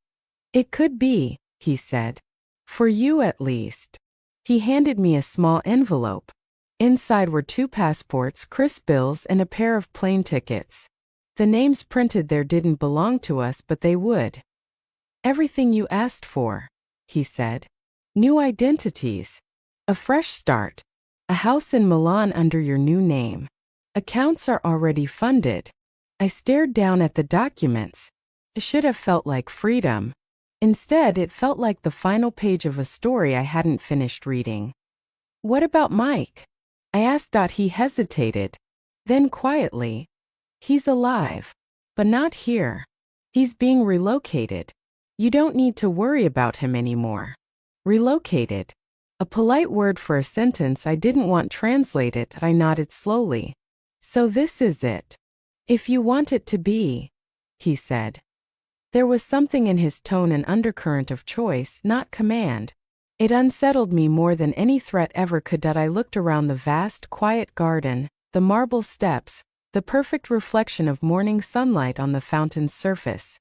It could be, he said. For you at least. He handed me a small envelope. Inside were 2 passports, crisp bills, and a pair of plane tickets. The names printed there didn't belong to us, but they would. Everything you asked for, he said. New identities. A fresh start. A house in Milan under your new name. Accounts are already funded. I stared down at the documents. It should have felt like freedom. Instead, it felt like the final page of a story I hadn't finished reading. What about Mike? I asked. He hesitated. Then quietly. He's alive. But not here. He's being relocated. You don't need to worry about him anymore. Relocated. A polite word for a sentence I didn't want translated. I nodded slowly. So this is it. If you want it to be, he said. There was something in his tone, an undercurrent of choice, not command. It unsettled me more than any threat ever could. That I looked around the vast, quiet garden, the marble steps, the perfect reflection of morning sunlight on the fountain's surface.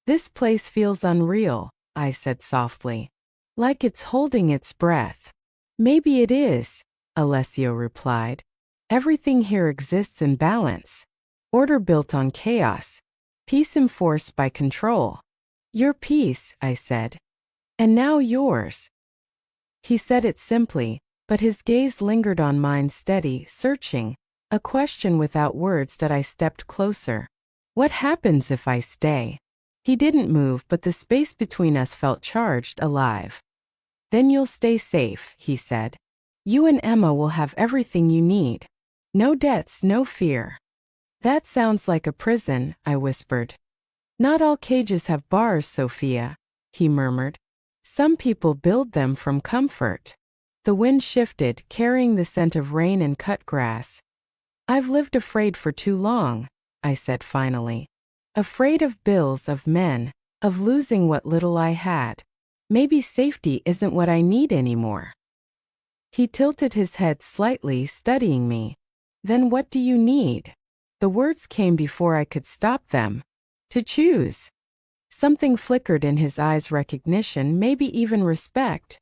This place feels unreal, I said softly. Like it's holding its breath. Maybe it is, Alessio replied. Everything here exists in balance. Order built on chaos. Peace enforced by control. Your peace, I said. And now yours. He said it simply, but his gaze lingered on mine, steady, searching, a question without words. That I stepped closer. What happens if I stay? He didn't move, but the space between us felt charged, alive. Then you'll stay safe, he said. You and Emma will have everything you need. No debts, no fear. That sounds like a prison, I whispered. Not all cages have bars, Sophia, he murmured. Some people build them from comfort. The wind shifted, carrying the scent of rain and cut grass. I've lived afraid for too long, I said finally. Afraid of bills, of men, of losing what little I had. Maybe safety isn't what I need anymore. He tilted his head slightly, studying me. Then what do you need? The words came before I could stop them. To choose. Something flickered in his eyes, recognition, maybe even respect.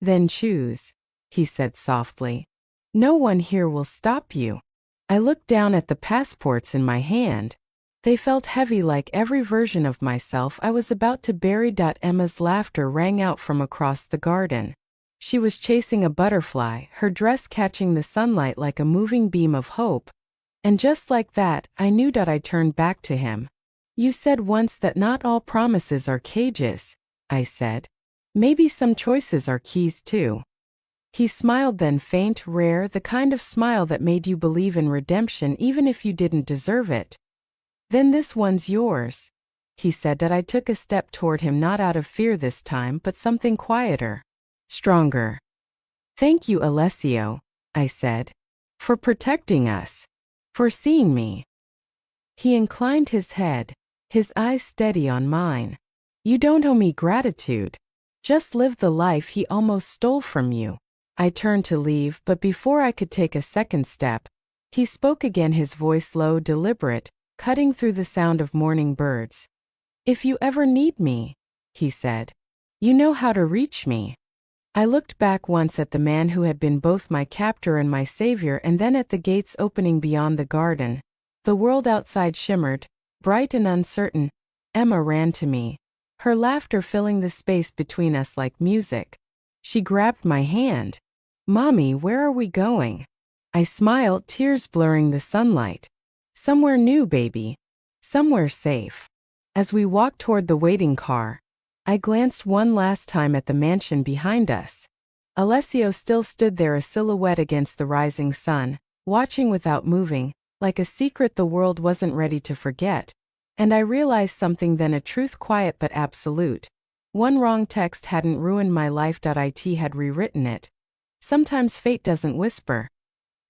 Then choose, he said softly. No one here will stop you. I looked down at the passports in my hand. They felt heavy, like every version of myself I was about to bury. Emma's laughter rang out from across the garden. She was chasing a butterfly, her dress catching the sunlight like a moving beam of hope. And just like that, I knew. I turned back to him. You said once that not all promises are cages, I said. Maybe some choices are keys too. He smiled, then faint, rare, the kind of smile that made you believe in redemption even if you didn't deserve it. Then this one's yours, he said. I took a step toward him, not out of fear this time, but something quieter, stronger. Thank you, Alessio, I said, for protecting us, for seeing me. He inclined his head, his eyes steady on mine. You don't owe me gratitude. Just live the life he almost stole from you. I turned to leave, but before I could take a second step, he spoke again, his voice low, deliberate, cutting through the sound of morning birds. If you ever need me, he said, you know how to reach me. I looked back once at the man who had been both my captor and my savior, and then at the gates opening beyond the garden. The world outside shimmered, bright and uncertain. Emma ran to me, her laughter filling the space between us like music. She grabbed my hand. Mommy, where are we going? I smiled, tears blurring the sunlight. Somewhere new, baby. Somewhere safe. As we walked toward the waiting car, I glanced one last time at the mansion behind us. Alessio still stood there, a silhouette against the rising sun, watching without moving, like a secret the world wasn't ready to forget. And I realized something then, a truth quiet but absolute. One wrong text hadn't ruined my life. It had rewritten it. Sometimes fate doesn't whisper.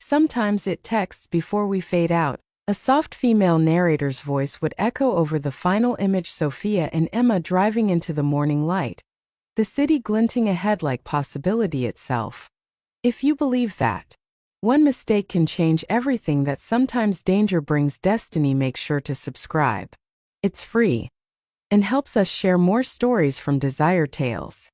Sometimes it texts before we fade out. A soft female narrator's voice would echo over the final image, Sophia and Emma driving into the morning light. The city glinting ahead like possibility itself. If you believe that one mistake can change everything, that sometimes danger brings destiny, make sure to subscribe. It's free and helps us share more stories from Desire Tales.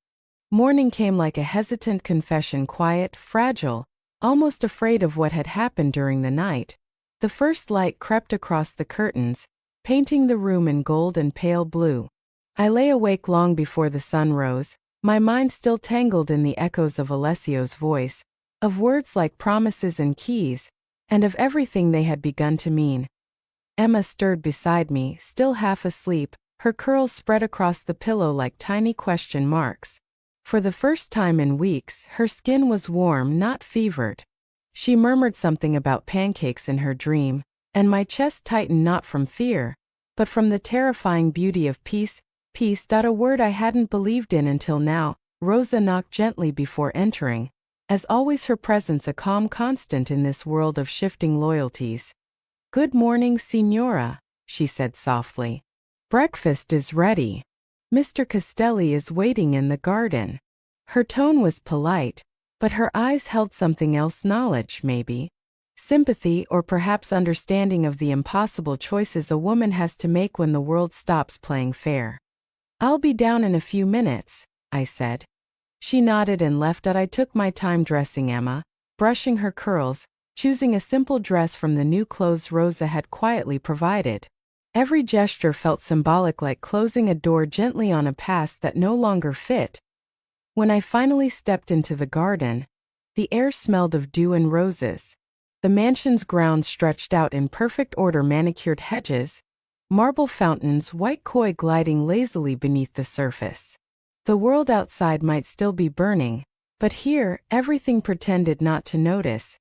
Morning came like a hesitant confession, quiet, fragile, almost afraid of what had happened during the night. The first light crept across the curtains, painting the room in gold and pale blue. I lay awake long before the sun rose, my mind still tangled in the echoes of Alessio's voice, of words like promises and keys, and of everything they had begun to mean. Emma stirred beside me, still half asleep, her curls spread across the pillow like tiny question marks. For the first time in weeks, her skin was warm, not fevered. She murmured something about pancakes in her dream, and my chest tightened, not from fear, but from the terrifying beauty of peace. Peace. A word I hadn't believed in until now. Rosa knocked gently before entering, as always her presence a calm constant in this world of shifting loyalties. "Good morning, Signora," she said softly. "Breakfast is ready. Mr. Castelli is waiting in the garden." Her tone was polite, but her eyes held something else, knowledge, maybe. Sympathy, or perhaps understanding of the impossible choices a woman has to make when the world stops playing fair. "I'll be down in a few minutes," I said. She nodded and left. I took my time dressing Emma, brushing her curls, choosing a simple dress from the new clothes Rosa had quietly provided. Every gesture felt symbolic, like closing a door gently on a past that no longer fit. When I finally stepped into the garden, the air smelled of dew and roses. The mansion's grounds stretched out in perfect order, manicured hedges, marble fountains, white koi gliding lazily beneath the surface. The world outside might still be burning, but here, everything pretended not to notice.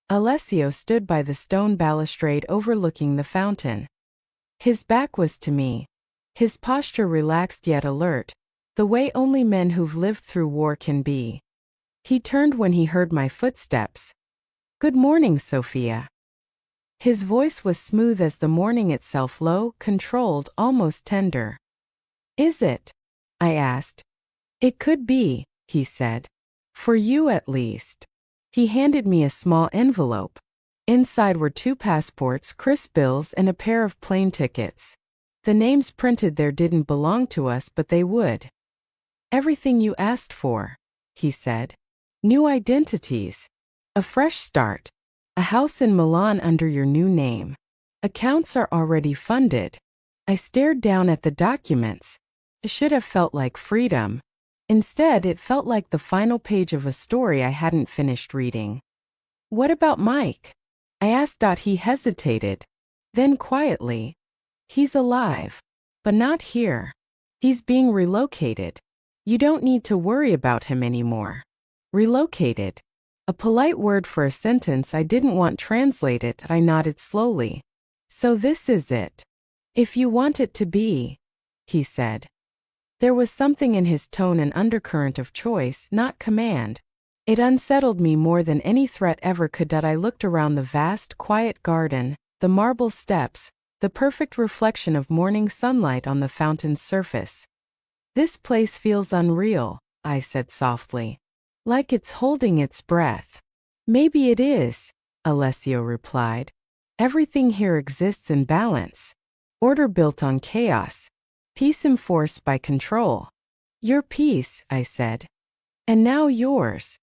Alessio stood by the stone balustrade overlooking the fountain. His back was to me, his posture relaxed yet alert, the way only men who've lived through war can be. He turned when he heard my footsteps. "Good morning, Sophia." His voice was smooth as the morning itself, low, controlled, almost tender. "Is it?" I asked. "It could be," he said. "For you at least." He handed me a small envelope. Inside were 2 passports, crisp bills, and a pair of plane tickets. The names printed there didn't belong to us, but they would. "Everything you asked for," he said. "New identities. A fresh start. A house in Milan under your new name. Accounts are already funded." I stared down at the documents. It should have felt like freedom. Instead, it felt like the final page of a story I hadn't finished reading. "What about Mike?" I asked. He hesitated. Then quietly, "He's alive. But not here. He's being relocated. You don't need to worry about him anymore." Relocated. A polite word for a sentence I didn't want translated. I nodded slowly. "So this is it. If you want it to be," he said. There was something in his tone, an undercurrent of choice, not command. It unsettled me more than any threat ever could. I looked around the vast, quiet garden, the marble steps, the perfect reflection of morning sunlight on the fountain's surface. "This place feels unreal," I said softly. "Like it's holding its breath." "Maybe it is," Alessio replied. "Everything here exists in balance. Order built on chaos. Peace enforced by control." "Your peace," I said. "And now yours."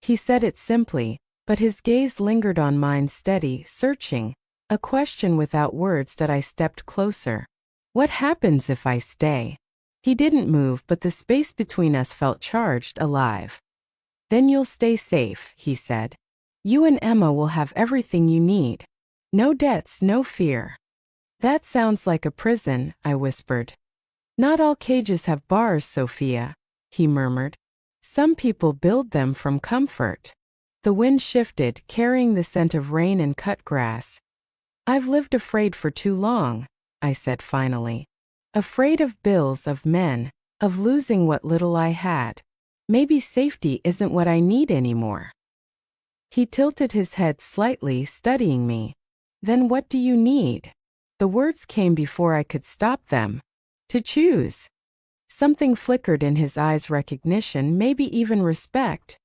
He said it simply, but his gaze lingered on mine, steady, searching, a question without words. That I stepped closer. "What happens if I stay?" He didn't move, but the space between us felt charged, alive. "Then you'll stay safe," he said. "You and Emma will have everything you need. No debts, no fear." "That sounds like a prison," I whispered. "Not all cages have bars, Sophia," he murmured. "Some people build them from comfort." The wind shifted, carrying the scent of rain and cut grass. "I've lived afraid for too long," I said finally. "Afraid of bills, of men, of losing what little I had. Maybe safety isn't what I need anymore." He tilted his head slightly, studying me. "Then what do you need?" The words came before I could stop them. "To choose." Something flickered in his eyes, recognition, maybe even respect.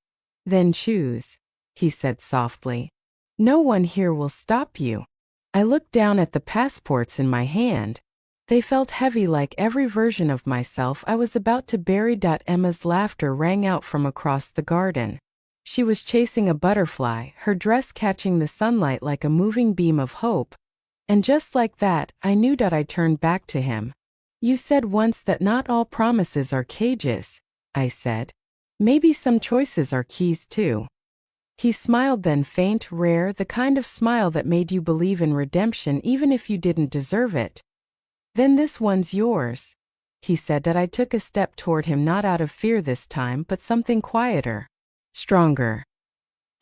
"Then choose," he said softly. "No one here will stop you." I looked down at the passports in my hand. They felt heavy, like every version of myself I was about to bury. Emma's laughter rang out from across the garden. She was chasing a butterfly, her dress catching the sunlight like a moving beam of hope. And just like that, I knew. I turned back to him. "You said once that not all promises are cages," I said. "Maybe some choices are keys too." He smiled, then, faint, rare, the kind of smile that made you believe in redemption even if you didn't deserve it. "Then this one's yours," he said. I took a step toward him, not out of fear this time, but something quieter, stronger.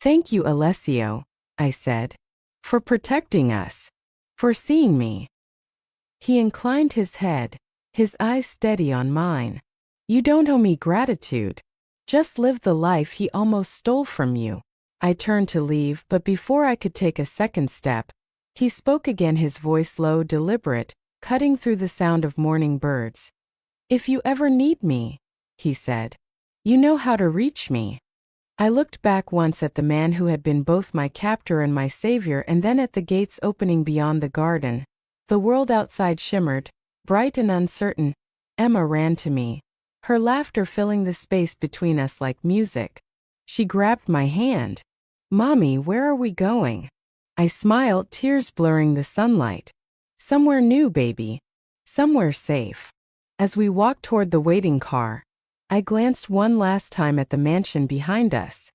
"Thank you, Alessio," I said. "For protecting us. For seeing me." He inclined his head, his eyes steady on mine. "You don't owe me gratitude. Just live the life he almost stole from you." I turned to leave, but before I could take a second step, He spoke again, his voice low, deliberate, cutting through the sound of morning birds. "If you ever need me," he said, "you know how to reach me." I looked back once at the man who had been both my captor and my savior, and then at the gates opening beyond the garden. The world outside shimmered, bright and uncertain. Emma ran to me, her laughter filling the space between us like music. She grabbed my hand. "Mommy, where are we going?" I smiled, tears blurring the sunlight. "Somewhere new, baby. Somewhere safe." As we walked toward the waiting car, I glanced one last time at the mansion behind us.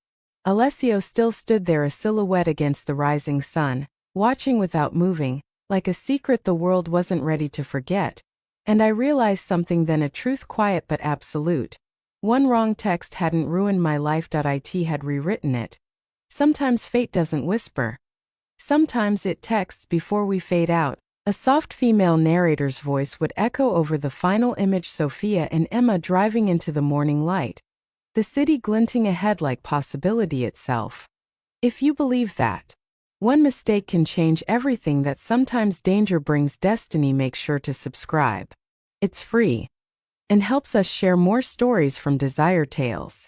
Alessio still stood there, a silhouette against the rising sun, watching without moving, like a secret the world wasn't ready to forget. And I realized something then, a truth quiet but absolute. One wrong text hadn't ruined my life. It had rewritten it. Sometimes fate doesn't whisper. Sometimes it texts before we fade out. A soft female narrator's voice would echo over the final image, Sophia and Emma driving into the morning light. The city glinting ahead like possibility itself. If you believe that one mistake can change everything, that sometimes danger brings destiny, make sure to subscribe. It's free and helps us share more stories from Desire Tales.